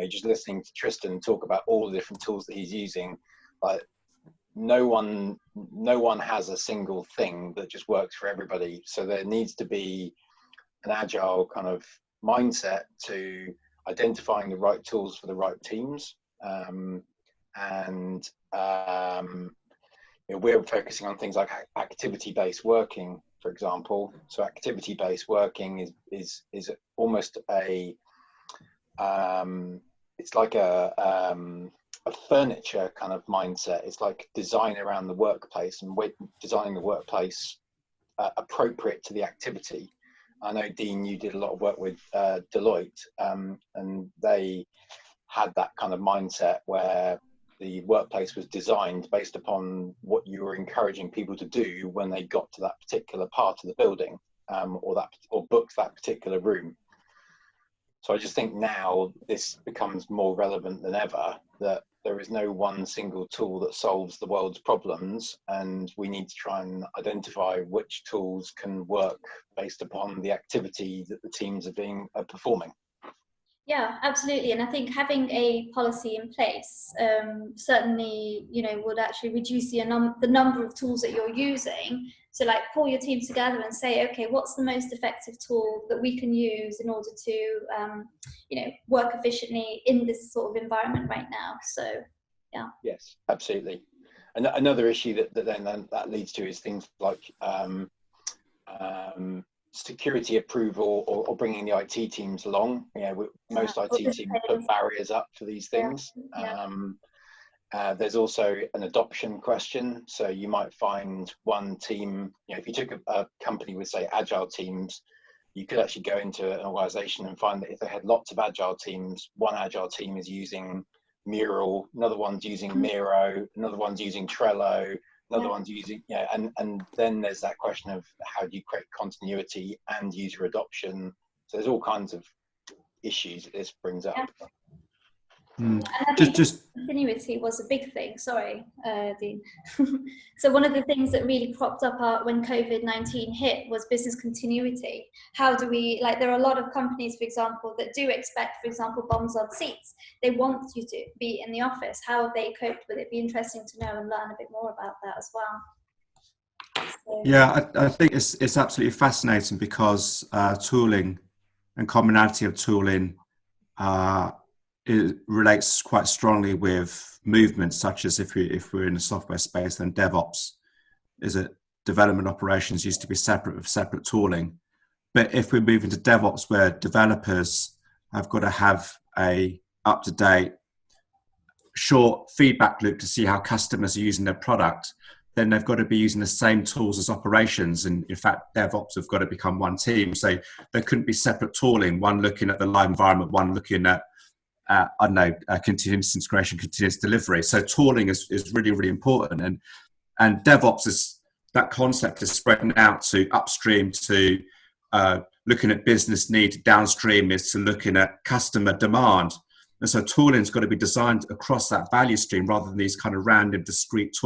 just listening to Tristan talk about all the different tools that he's using, like no one has a single thing that just works for everybody. So there needs to be an agile kind of mindset to identifying the right tools for the right teams, we're focusing on things like activity-based working, for example. So activity-based working is almost it's like a furniture kind of mindset. It's like design around the workplace and designing the workplace appropriate to the activity. I know, Dean, you did a lot of work with Deloitte, and they had that kind of mindset where the workplace was designed based upon what you were encouraging people to do when they got to that particular part of the building, or booked that particular room. So I just think now this becomes more relevant than ever, that there is no one single tool that solves the world's problems, and we need to try and identify which tools can work based upon the activity that the teams are performing. Yeah, absolutely. And I think having a policy in place certainly, would actually reduce the number of tools that you're using. So like pull your team together and say, okay, what's the most effective tool that we can use in order to, work efficiently in this sort of environment right now. So, yeah. Yes, absolutely. And another issue that leads to is things like security approval or bringing the IT teams along. Most IT teams put barriers up for these things. There's also an adoption question. So you might find one team, if you took a company with, say, agile teams, you could actually go into an organization and find that if they had lots of agile teams, one agile team is using Mural, another one's using Miro, another one's using Trello, another one's using, and then there's that question of how do you create continuity and user adoption. So there's all kinds of issues that this brings up. And I think continuity was a big thing. Sorry, Dean. So one of the things that really cropped up when COVID-19 hit was business continuity. How do we, there are a lot of companies, for example, that do expect, for example, bums on seats. They want you to be in the office. How have they coped with it? It'd be interesting to know and learn a bit more about that as well. So, yeah, I think it's absolutely fascinating because tooling and commonality of tooling it relates quite strongly with movements such as if we're in the software space, then DevOps is a development operations used to be separate with separate tooling. But if we move into DevOps where developers have got to have a up-to-date short feedback loop to see how customers are using their product, then they've got to be using the same tools as operations. And in fact, DevOps have got to become one team. So there couldn't be separate tooling, one looking at the live environment, one looking at continuous integration, continuous delivery. So tooling is really, really important. And DevOps is, that concept is spreading out to upstream to looking at business need, downstream is to looking at customer demand. And so tooling's got to be designed across that value stream rather than these kind of random discrete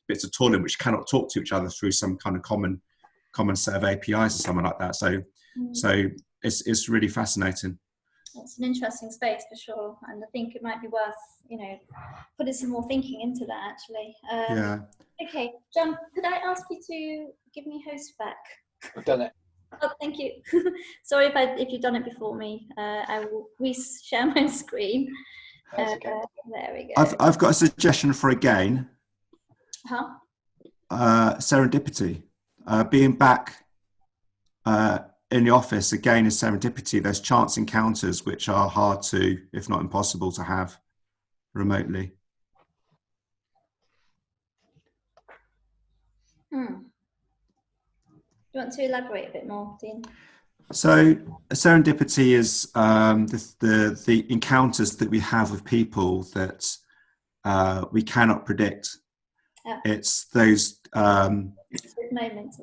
bits of tooling which cannot talk to each other through some kind of common set of APIs or something like that. So it's really fascinating. It's an interesting space for sure, and I think it might be worth, putting some more thinking into that actually. Yeah. Okay, John, could I ask you to give me host back? I've done it. Oh, thank you. Sorry if you've done it before me. I will share my screen. That's okay. There we go. I've got a suggestion for a gain. Huh? Serendipity. Being back in the office again is serendipity. There's chance encounters which are hard to, if not impossible, to have remotely. Do you want to elaborate a bit more, Dean? So serendipity is the encounters that we have with people that we cannot predict. Yeah. It's those moments.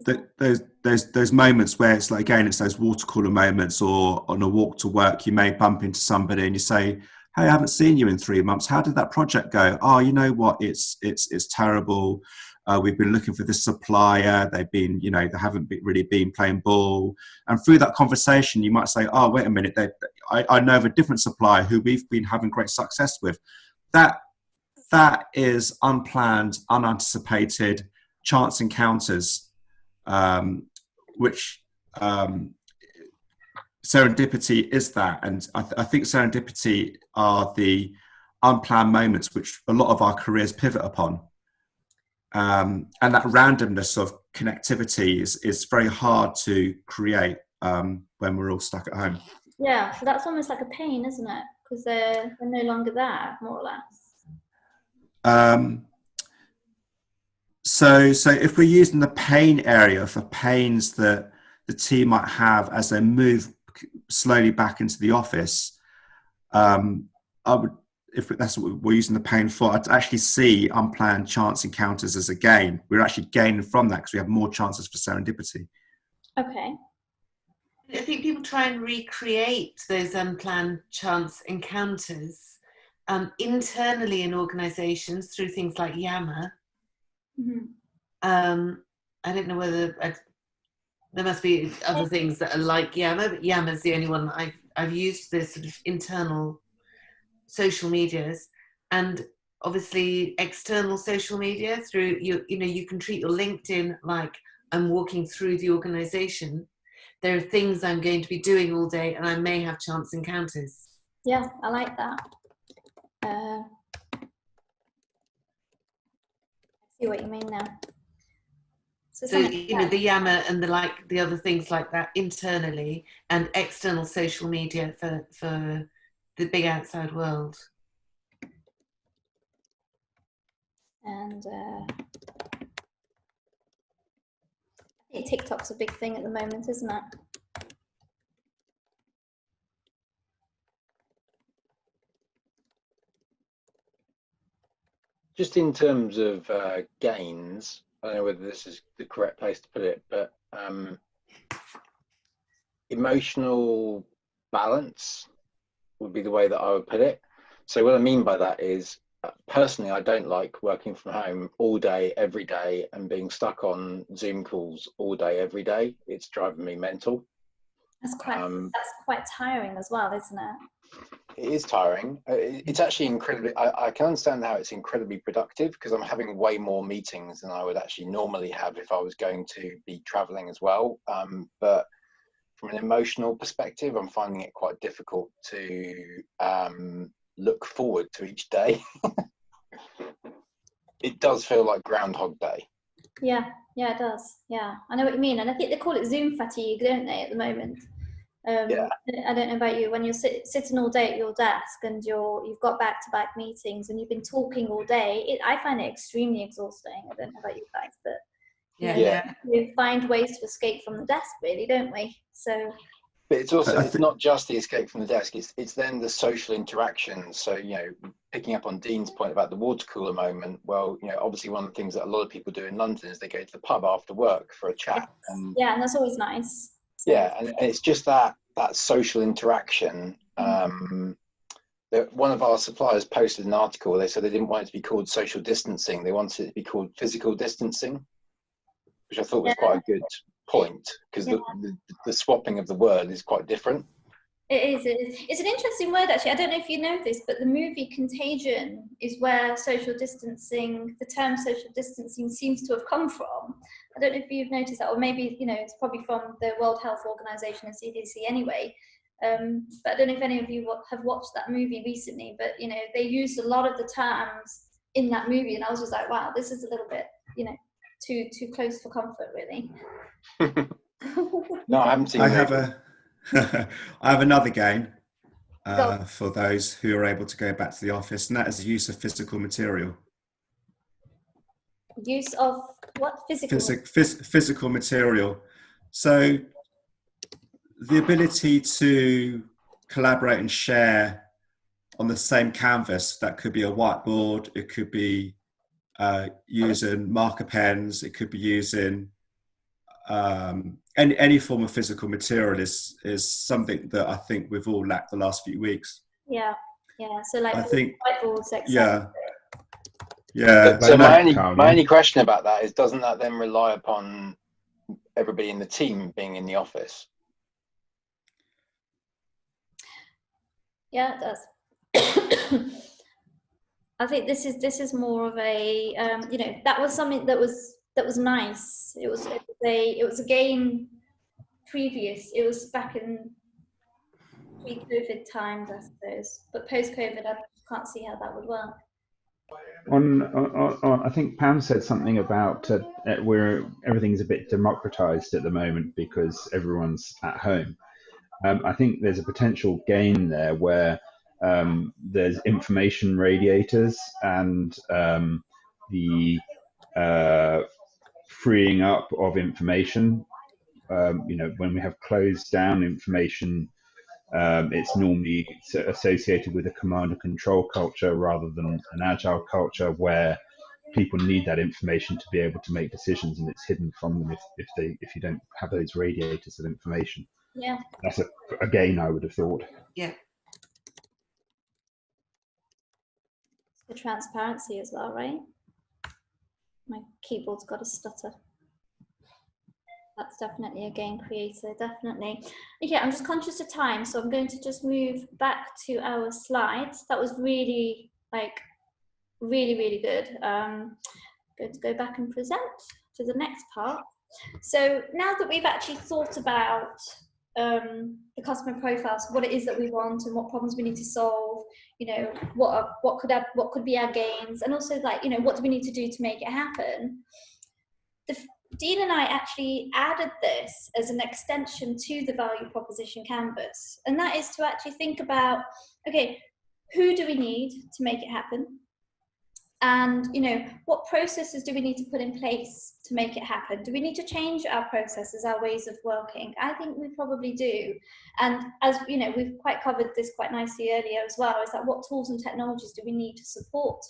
Those moments where it's like, again, it's those water cooler moments, or on a walk to work, you may bump into somebody and you say, "Hey, I haven't seen you in 3 months. How did that project go?" "Oh, you know what? It's terrible. We've been looking for this supplier. They've been, they haven't really been playing ball." And through that conversation, you might say, "Oh, wait a minute. I know of a different supplier who we've been having great success with." That is unplanned, unanticipated chance encounters, which serendipity is that. And I think serendipity are the unplanned moments which a lot of our careers pivot upon. And that randomness of connectivity is very hard to create when we're all stuck at home. Yeah, so that's almost like a pain, isn't it? Because they're no longer there, more or less. So if we're using the pain area for pains that the team might have as they move slowly back into the office, I would, if that's what we're using the pain for, I'd actually see unplanned chance encounters as a gain. We're actually gaining from that because we have more chances for serendipity. Okay. I think people try and recreate those unplanned chance encounters internally in organisations through things like Yammer. Mm-hmm. I don't know whether there must be other things that are like Yammer, but Yammer's the only one that I've used the sort of internal social medias, and obviously external social media through you can treat your LinkedIn like I'm walking through the organization. There are things I'm going to be doing all day, and I may have chance encounters. Yeah, I like that. I see what you mean now. So the Yammer and the other things like that internally, and external social media for the big outside world. And I think TikTok's a big thing at the moment, isn't it? Just in terms of gains, I don't know whether this is the correct place to put it, but emotional balance would be the way that I would put it. So what I mean by that is, personally, I don't like working from home all day, every day, and being stuck on Zoom calls all day, every day. It's driving me mental. That's quite tiring as well, isn't it? It is tiring. It's actually incredibly, I can understand how it's incredibly productive, because I'm having way more meetings than I would actually normally have if I was going to be traveling as well. But from an emotional perspective, I'm finding it quite difficult to look forward to each day. It does feel like Groundhog Day. Yeah, it does. Yeah, I know what you mean. And I think they call it Zoom fatigue, don't they, at the moment? Yeah. I don't know about you, when you're sitting all day at your desk and you've got back-to-back meetings and you've been talking all day, I find it extremely exhausting. I don't know about you guys, but we find ways to escape from the desk, really, don't we? So, but it's also, it's not just the escape from the desk, it's then the social interactions. So, picking up on Dean's point about the water cooler moment, well, obviously one of the things that a lot of people do in London is they go to the pub after work for a chat. And that's always nice. So. Yeah, and it's just that social interaction. One of our suppliers posted an article. They said they didn't want it to be called social distancing. They wanted it to be called physical distancing, which I thought was quite a good point, because the swapping of the word is quite different. It is. It's an interesting word, actually. I don't know if you know this, but the movie Contagion is where the term social distancing seems to have come from. I don't know if you've noticed that, or maybe, it's probably from the World Health Organization and CDC anyway. But I don't know if any of you have watched that movie recently, but, they used a lot of the terms in that movie, and I was just like, wow, this is a little bit, too close for comfort, really. No, I haven't seen I have another gain for those who are able to go back to the office, and that is the use of physical material. Use of what? Physical material. So the ability to collaborate and share on the same canvas, that could be a whiteboard, it could be using marker pens, it could be using any form of physical material is something that I think we've all lacked the last few weeks. Yeah. So like, I think whiteboards, yeah. So my only question about that is, doesn't that then rely upon everybody in the team being in the office? Yeah, it does. I think this is more of a that was something that was nice. It was a game previous. It was back in pre-COVID times, I suppose. But post-COVID, I can't see how that would work. I think Pam said something about where everything's a bit democratized at the moment because everyone's at home. I think there's a potential gain there where there's information radiators and the freeing up of information. When we have closed down information, it's normally associated with a command and control culture rather than an agile culture where people need that information to be able to make decisions, and it's hidden from them if you don't have those radiators of information. Yeah, that's a gain, I would have thought. Yeah. The transparency as well, right? My keyboard's got a stutter. That's definitely a game creator, definitely. Okay, I'm just conscious of time, so I'm going to just move back to our slides. That was really, really good. Going to go back and present to the next part. So now that we've actually thought about the customer profiles, what it is that we want and what problems we need to solve, you know, what could be our gains, and also, like, you know, what do we need to do to make it happen. Dean and I actually added this as an extension to the value proposition canvas, and that is to actually think about, okay, who do we need to make it happen? And, you know, what processes do we need to put in place to make it happen? Do we need to change our processes, our ways of working? I think we probably do. And as you know, we've quite covered this quite nicely earlier as well, is that what tools and technologies do we need to support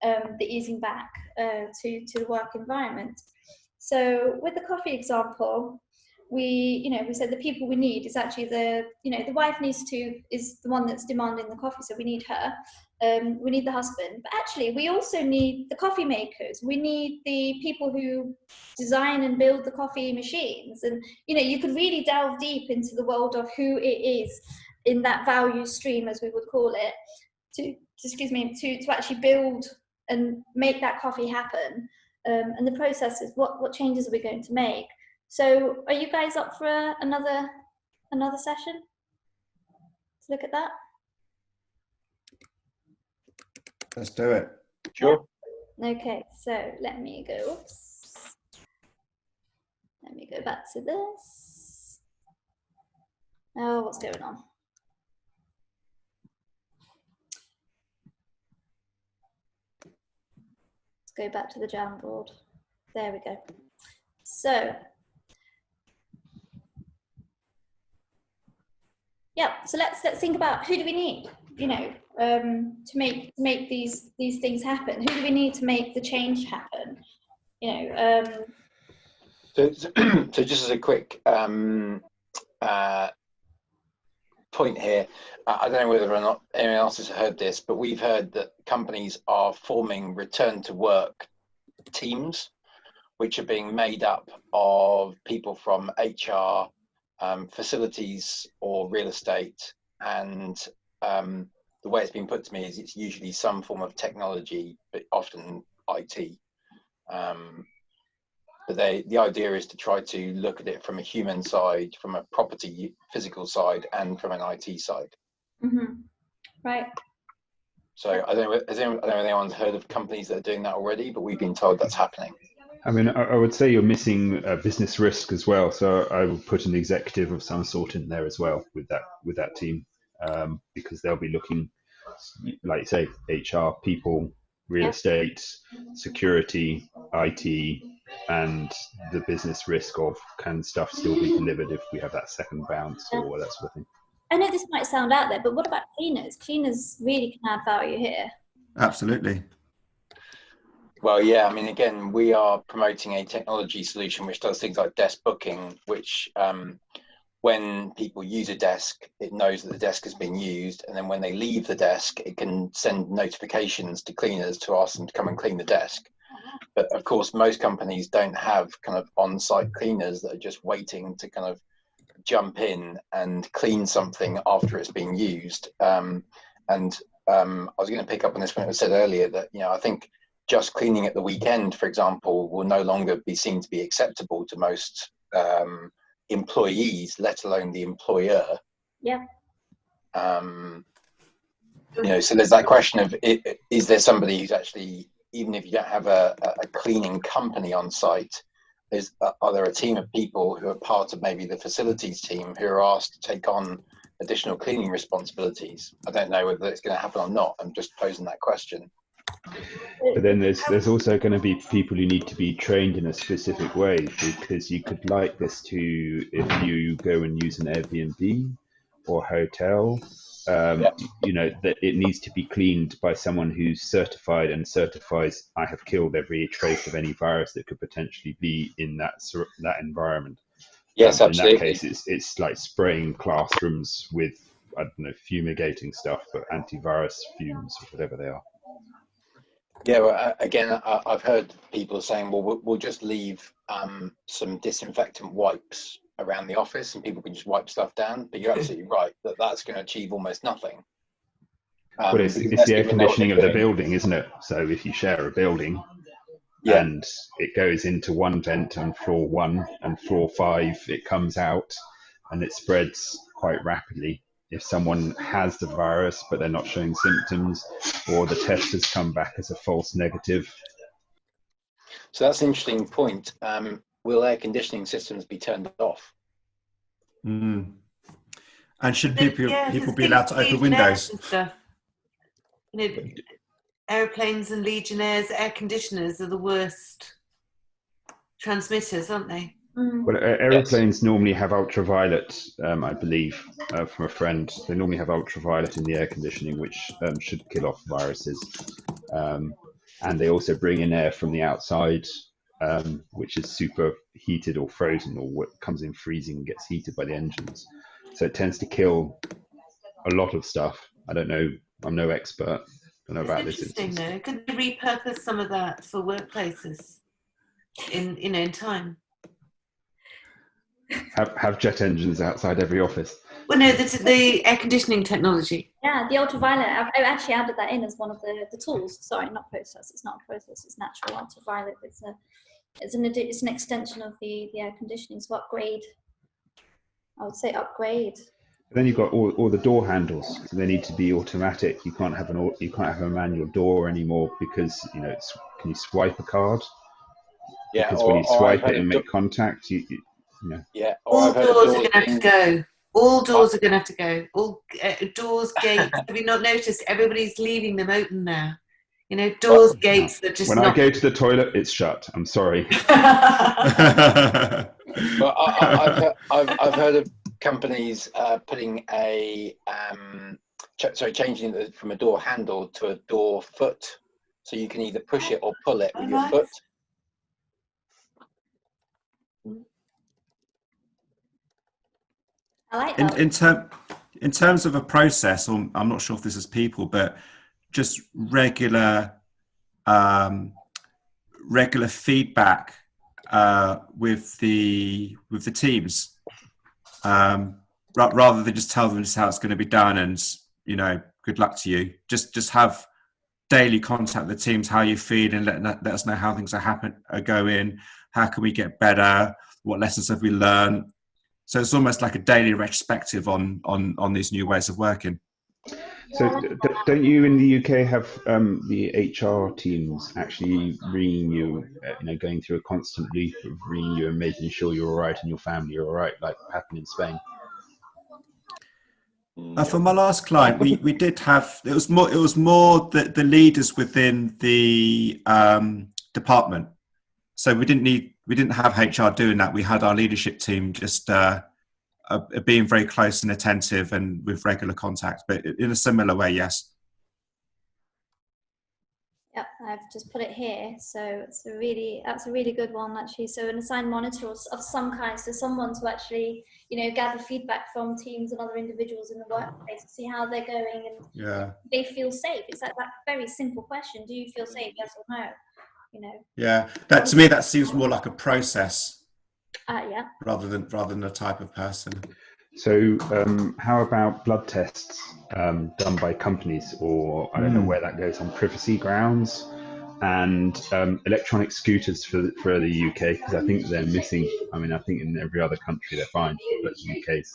the easing back to the work environment? So with the coffee example, we said the people we need is actually the wife is the one that's demanding the coffee, so we need her. We need the husband, but actually we also need the coffee makers. We need the people who design and build the coffee machines. And, you know, you could really delve deep into the world of who it is in that value stream, as we would call it, to actually build and make that coffee happen. And the process is what changes are we going to make? So are you guys up for another session to look at that? Let's do it. Sure. Okay, so let me go back to this. Oh, what's going on? Let's go back to the Jamboard. There we go. So, yeah, so let's think about who do we need, you know, to make these things happen. Who do we need to make the change happen? You know. So just as a quick point here, I don't know whether or not anyone else has heard this, but we've heard that companies are forming return to work teams, which are being made up of people from HR, facilities or real estate, and the way it's been put to me is it's usually some form of technology, but often IT. But the idea is to try to look at it from a human side, from a property physical side, and from an IT side. Mm-hmm. Right. So I don't know if anyone's heard of companies that are doing that already, but we've been told that's happening. I mean, I would say you're missing business risk as well. So I would put an executive of some sort in there as well with that team, because they'll be looking, like say, HR, people, real estate, security, IT, and the business risk of can stuff still be delivered if we have that second bounce or that sort of thing. I know this might sound out there, but what about cleaners? Cleaners really can add value here. Absolutely. Well, yeah, I mean, again, we are promoting a technology solution which does things like desk booking, which when people use a desk, it knows that the desk has been used. And then when they leave the desk, it can send notifications to cleaners to ask them to come and clean the desk. But of course, most companies don't have kind of on-site cleaners that are just waiting to kind of jump in and clean something after it's been used. I was going to pick up on this when it was said earlier that, you know, I think just cleaning at the weekend, for example, will no longer be seen to be acceptable to most employees, let alone the employer. Yeah. You know, so there's that question of, is there somebody who's actually, even if you don't have a cleaning company on site, are there a team of people who are part of maybe the facilities team who are asked to take on additional cleaning responsibilities? I don't know whether it's going to happen or not. I'm just posing that question. But then there's also going to be people who need to be trained in a specific way, because you could like this to, if you go and use an Airbnb or hotel, you know, that it needs to be cleaned by someone who's certified and certifies I have killed every trace of any virus that could potentially be in that environment. Yes, absolutely. In that case, it's like spraying classrooms with, I don't know, fumigating stuff, but antivirus fumes or whatever they are. Yeah, well, again, I've heard people saying, well, we'll just leave some disinfectant wipes around the office and people can just wipe stuff down. But you're absolutely right that that's going to achieve almost nothing. Well, it's the air conditioning of the building, isn't it? So if you share a building, yeah, and it goes into one vent on floor 1, and floor 5 it comes out, and it spreads quite rapidly. If someone has the virus but they're not showing symptoms, or the test has come back as a false negative. So that's an interesting point. Will air conditioning systems be turned off? And should people be allowed to open Legionnaires windows? and stuff. You know, airplanes and Legionnaires, air conditioners are the worst transmitters, aren't they? Well, aeroplanes normally have ultraviolet, I believe, from a friend. They normally have ultraviolet in the air conditioning, which should kill off viruses. And they also bring in air from the outside, which is super heated or frozen, or what comes in freezing and gets heated by the engines. So it tends to kill a lot of stuff. I don't know. I'm no expert. I don't know about this. Interesting, though. Could they repurpose some of that for workplaces in time? Have jet engines outside every office. Well, no, the air conditioning technology. Yeah, the ultraviolet. I actually added that in as one of the tools. Sorry, not process. It's not a process. It's natural ultraviolet. It's an extension of the air conditioning. So upgrade. I would say upgrade. Then you've got all the door handles. They need to be automatic. You can't have a manual door anymore because can you swipe a card? Yeah, because when you swipe it and make contact, you know. Yeah. All doors are going to have to go. All doors are going to have to go. All doors, gates. Have you not noticed? Everybody's leaving them open now. Doors, gates. That just. When I go to the toilet, it's shut. I'm sorry. But I've heard of companies putting changing it from a door handle to a door foot, so you can either push it or pull it with your foot. I like that. In terms of a process, or I'm not sure if this is people, but just regular feedback with the teams, rather than just tell them just how it's going to be done and good luck to you. Just have daily contact with the teams, how you feel, and let us know how things are going. How can we get better? What lessons have we learned? So it's almost like a daily retrospective on these new ways of working. So don't you in the UK have the HR teams actually ringing you, going through a constant loop of ringing you and making sure you're all right and your family are all right, like happened in Spain? For my last client, we did have. It was more the leaders within the department. So we didn't have HR doing that. We had our leadership team just being very close and attentive and with regular contact, but in a similar way, yes. Yep, I've just put it here. So that's a really good one, actually. So an assigned monitor of some kind, so someone to actually, gather feedback from teams and other individuals in the workplace to see how they're going and they feel safe. It's like that very simple question: do you feel safe? Yes or no? Yeah, that to me that seems more like a process. Yeah. Rather than a type of person. So how about blood tests done by companies, or I don't know where that goes, on privacy grounds, and electronic scooters for the UK, because I think they're missing. I mean, I think in every other country they're fine, but the UK's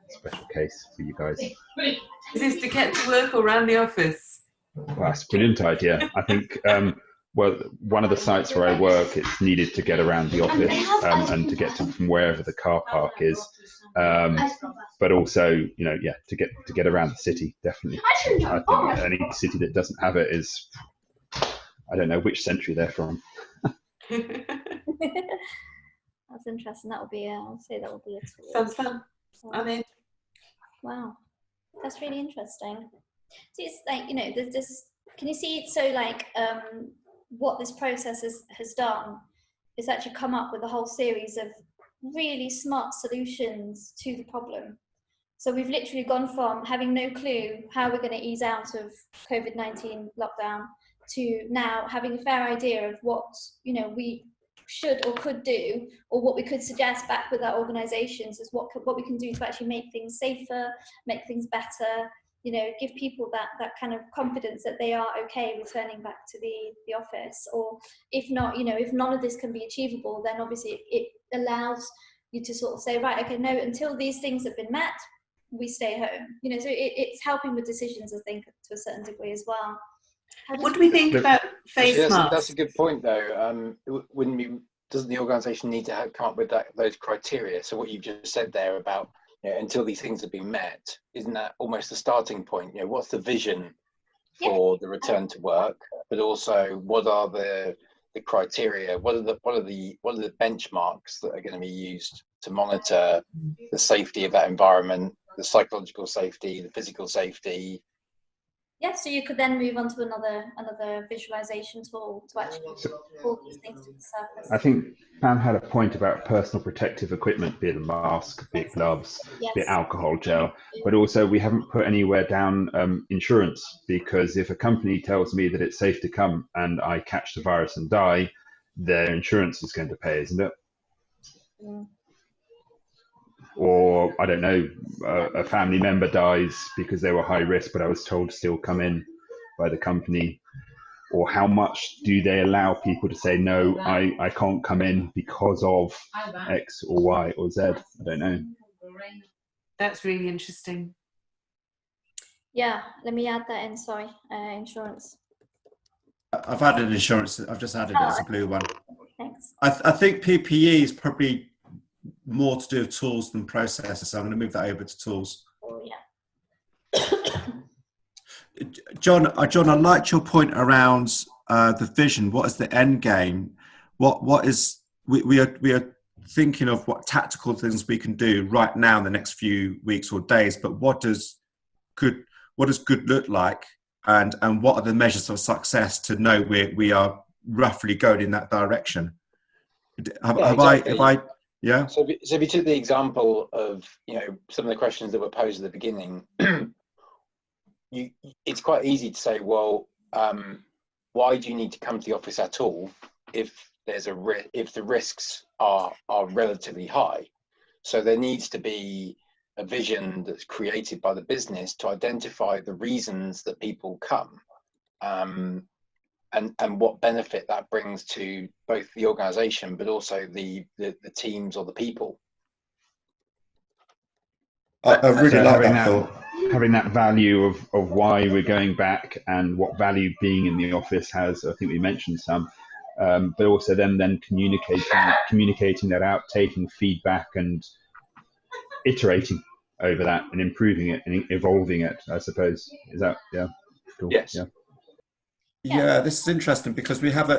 a special case for you guys. Is this to get to work or around the office? Well, that's a brilliant idea. I think one of the sites where I work, it's needed to get around the office and to get from wherever the car park is, but also, to get around the city, definitely. I think any city that doesn't have it is, I don't know which century they're from. That's interesting. I'll say that will be a tool. Sounds fun. I mean, wow, that's really interesting. See, it's like, there's this. Can you see? So like, what this process has done is actually come up with a whole series of really smart solutions to the problem. So we've literally gone from having no clue how we're going to ease out of COVID-19 lockdown to now having a fair idea of what, you know, we should or could do, or what we could suggest back with our organizations as what we can do to actually make things safer, make things better, you know, give people that kind of confidence that they are okay returning back to the office. Or if not, you know, if none of this can be achievable, then obviously it allows you to sort of say, right, okay, no, until these things have been met, we stay home. You know, so it's helping with decisions, I think, to a certain degree as well. What do we think about face masks? That's a good point, though. Doesn't the organisation need to come up with those criteria? So what you've just said there about, you know, until these things have been met, isn't that almost the starting point? You know, what's the vision for the return to work, but also what are the criteria? What are the benchmarks that are going to be used to monitor the safety of that environment, the psychological safety, the physical safety? Yeah, so you could then move on to another visualization tool to actually pull these things to the surface. I think Pam had a point about personal protective equipment, be it a mask, be it gloves, be it alcohol gel, but also we haven't put anywhere down insurance, because if a company tells me that it's safe to come and I catch the virus and die, their insurance is going to pay, isn't it? Or, I don't know, a family member dies because they were high risk, but I was told to still come in by the company. Or how much do they allow people to say, no, I can't come in because of X or Y or Z? I don't know. That's really interesting. Yeah, let me add that in, sorry, insurance. I've added insurance, I've just added it as a blue one. Thanks. I think PPE is probably more to do with tools than processes, so I'm going to move that over to tools. Oh, yeah. John, I liked your point around the vision. What is the end game? What is we are thinking of what tactical things we can do right now in the next few weeks or days, but what does good look like, and what are the measures of success to know we are roughly going in that direction? Yeah. So if you took the example of, you know, some of the questions that were posed at the beginning, it's quite easy to say, well, why do you need to come to the office at all if if the risks are relatively high? So there needs to be a vision that's created by the business to identify the reasons that people come, and what benefit that brings to both the organisation, but also the teams or the people. I really like that thought. Having that value of why we're going back and what value being in the office has. I think we mentioned some, but also then communicating that out, taking feedback and iterating over that and improving it and evolving it, I suppose. Is that, yeah? Cool. Yes. Yeah, this is interesting because we have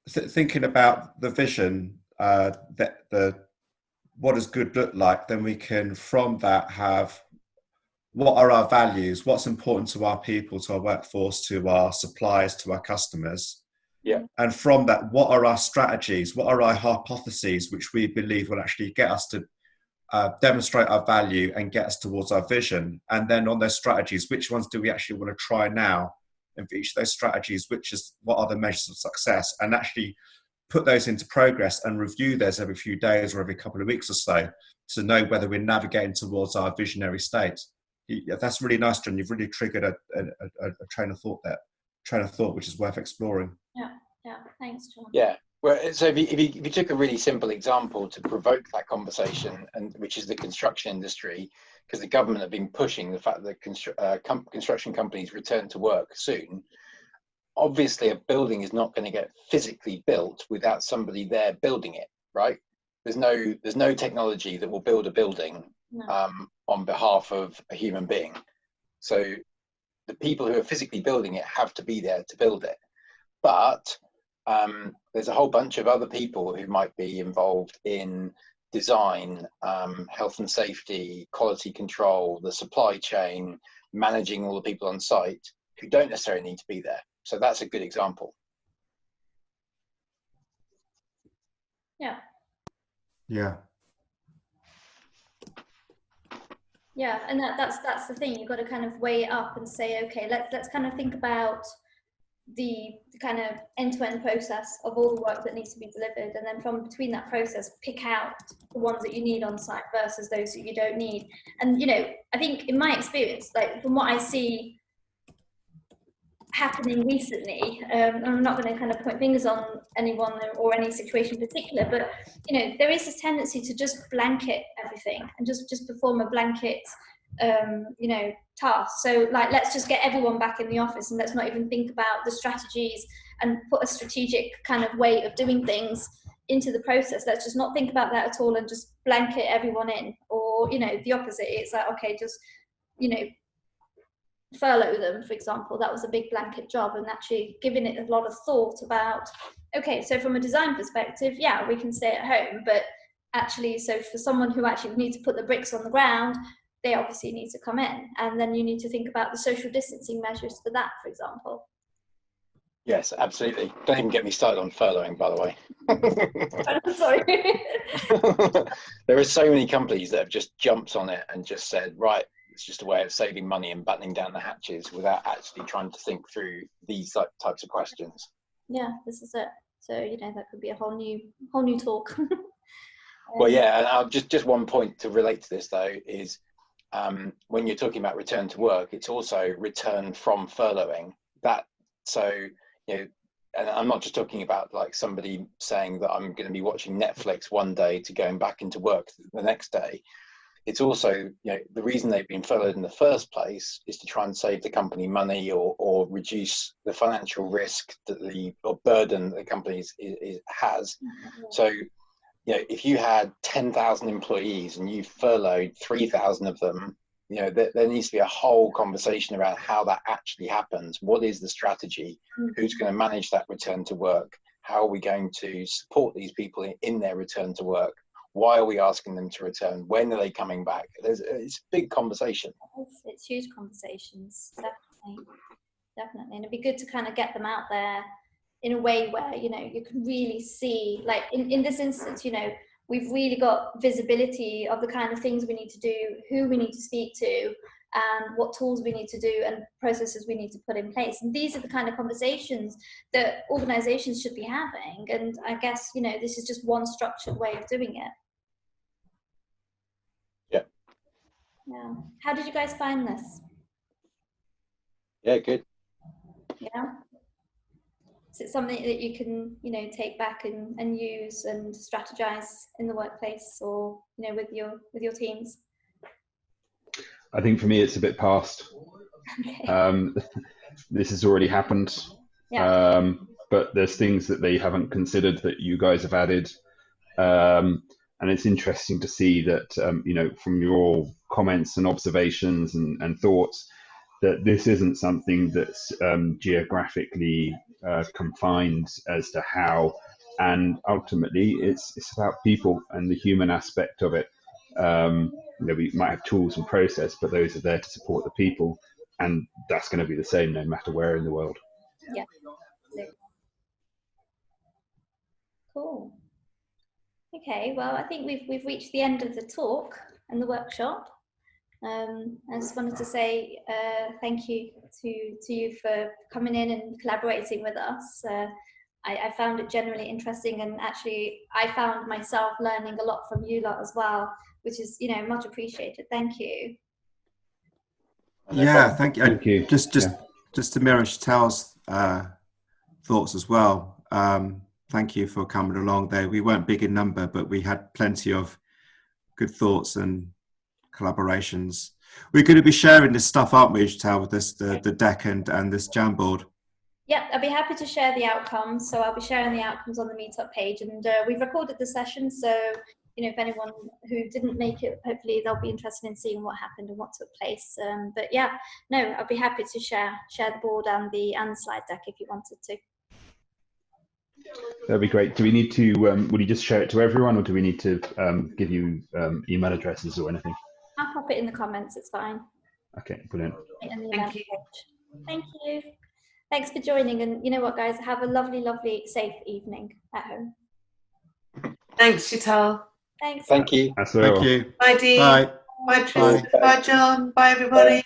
thinking about the vision, what does good look like, then we can from that have what are our values, what's important to our people, to our workforce, to our suppliers, to our customers. Yeah. And from that, what are our strategies, what are our hypotheses which we believe will actually get us to demonstrate our value and get us towards our vision. And then on those strategies, which ones do we actually want to try now? And for each of those strategies, what are the measures of success, and actually put those into progress and review those every few days or every couple of weeks or so to know whether we're navigating towards our visionary state. That's really nice, John. You've really triggered a train of thought which is worth exploring. Yeah, thanks, John. Yeah, well, so if you took a really simple example to provoke that conversation, and which is the construction industry, because the government have been pushing the fact that construction companies return to work soon. Obviously, a building is not going to get physically built without somebody there building it, right? There's no technology that will build a building on behalf of a human being. So the people who are physically building it have to be there to build it. But there's a whole bunch of other people who might be involved in design, health and safety, quality control, the supply chain, managing all the people on site who don't necessarily need to be there. So that's a good example. Yeah. And that's the thing. You've got to kind of weigh it up and say, okay, let's kind of think about the kind of end-to-end process of all the work that needs to be delivered, and then from between that process pick out the ones that you need on site versus those that you don't need. And I think in my experience, like from what I see happening recently, I'm not going to kind of point fingers on anyone or any situation in particular, but there is this tendency to just blanket everything and just perform a blanket task. So like, let's just get everyone back in the office and let's not even think about the strategies and put a strategic kind of way of doing things into the process. Let's just not think about that at all and just blanket everyone in. Or the opposite, it's like, okay, just furlough them, for example. That was a big blanket job, and actually giving it a lot of thought about, okay, so from a design perspective, yeah, we can stay at home, but actually, so for someone who actually needs to put the bricks on the ground, they obviously need to come in, and then you need to think about the social distancing measures for that, for example. Yes, absolutely. Don't even get me started on furloughing, by the way. Sorry. There are so many companies that have just jumped on it and just said, right, it's just a way of saving money and buttoning down the hatches without actually trying to think through these types of questions. Yeah, this is it. So that could be a whole new talk. Well, yeah, and I'll just one point to relate to this though is when you're talking about return to work, it's also return from furloughing. And I'm not just talking about like somebody saying that I'm going to be watching Netflix one day to going back into work the next day. It's also, the reason they've been furloughed in the first place is to try and save the company money or reduce the financial risk or burden that the company has. So, if you had 10,000 employees and you furloughed 3,000 of them, there needs to be a whole conversation around how that actually happens. What is the strategy? Who's going to manage that return to work? How are we going to support these people in their return to work? Why are we asking them to return? When are they coming back? It's a big conversation. It's huge conversations, definitely. And it'd be good to kind of get them out there in a way where, you can really see, like in this instance, we've really got visibility of the kind of things we need to do, who we need to speak to, and what tools we need to do and processes we need to put in place. And these are the kind of conversations that organizations should be having. And I guess, this is just one structured way of doing it. Yeah. How did you guys find this? Yeah, good. Yeah. Is it something that you can, take back and use and strategize in the workplace or, with your teams? I think for me, it's a bit past. Okay. This has already happened. Yeah. But there's things that they haven't considered that you guys have added. And it's interesting to see that, from your comments and observations and thoughts, that this isn't something that's geographically confined as to how, and ultimately it's about people and the human aspect of it. We might have tools and process, but those are there to support the people, and that's going to be the same no matter where in the world. Yeah. Cool. Okay, well, I think we've reached the end of the talk and the workshop. I just wanted to say thank you to you for coming in and collaborating with us. I found it generally interesting, and actually I found myself learning a lot from you lot as well, which is much appreciated. Thank you. Yeah, thank you. Thank you. Just to mirror Sheetal's thoughts as well. Thank you for coming along there. We weren't big in number, but we had plenty of good thoughts and collaborations. We're going to be sharing this stuff, aren't we, Sheetal, with this, the deck and this Jamboard? Yeah, I'll be happy to share the outcomes. So I'll be sharing the outcomes on the meetup page, and we've recorded the session. So, if anyone who didn't make it, hopefully they'll be interested in seeing what happened and what took place. But yeah, no, I'll be happy to share the board and the slide deck if you wanted to. That'd be great. Do we need to, would you just share it to everyone, or do we need to give you email addresses or anything? I'll pop it in the comments, it's fine. Okay, brilliant. Thank you. Thank you. Thanks for joining, and you know what, guys, have a lovely, lovely, safe evening at home. Thanks, Sheetal. Thanks. Thank you. Thank you. Bye, Dee. Bye. Bye, Tristan. Bye, John. Bye, everybody.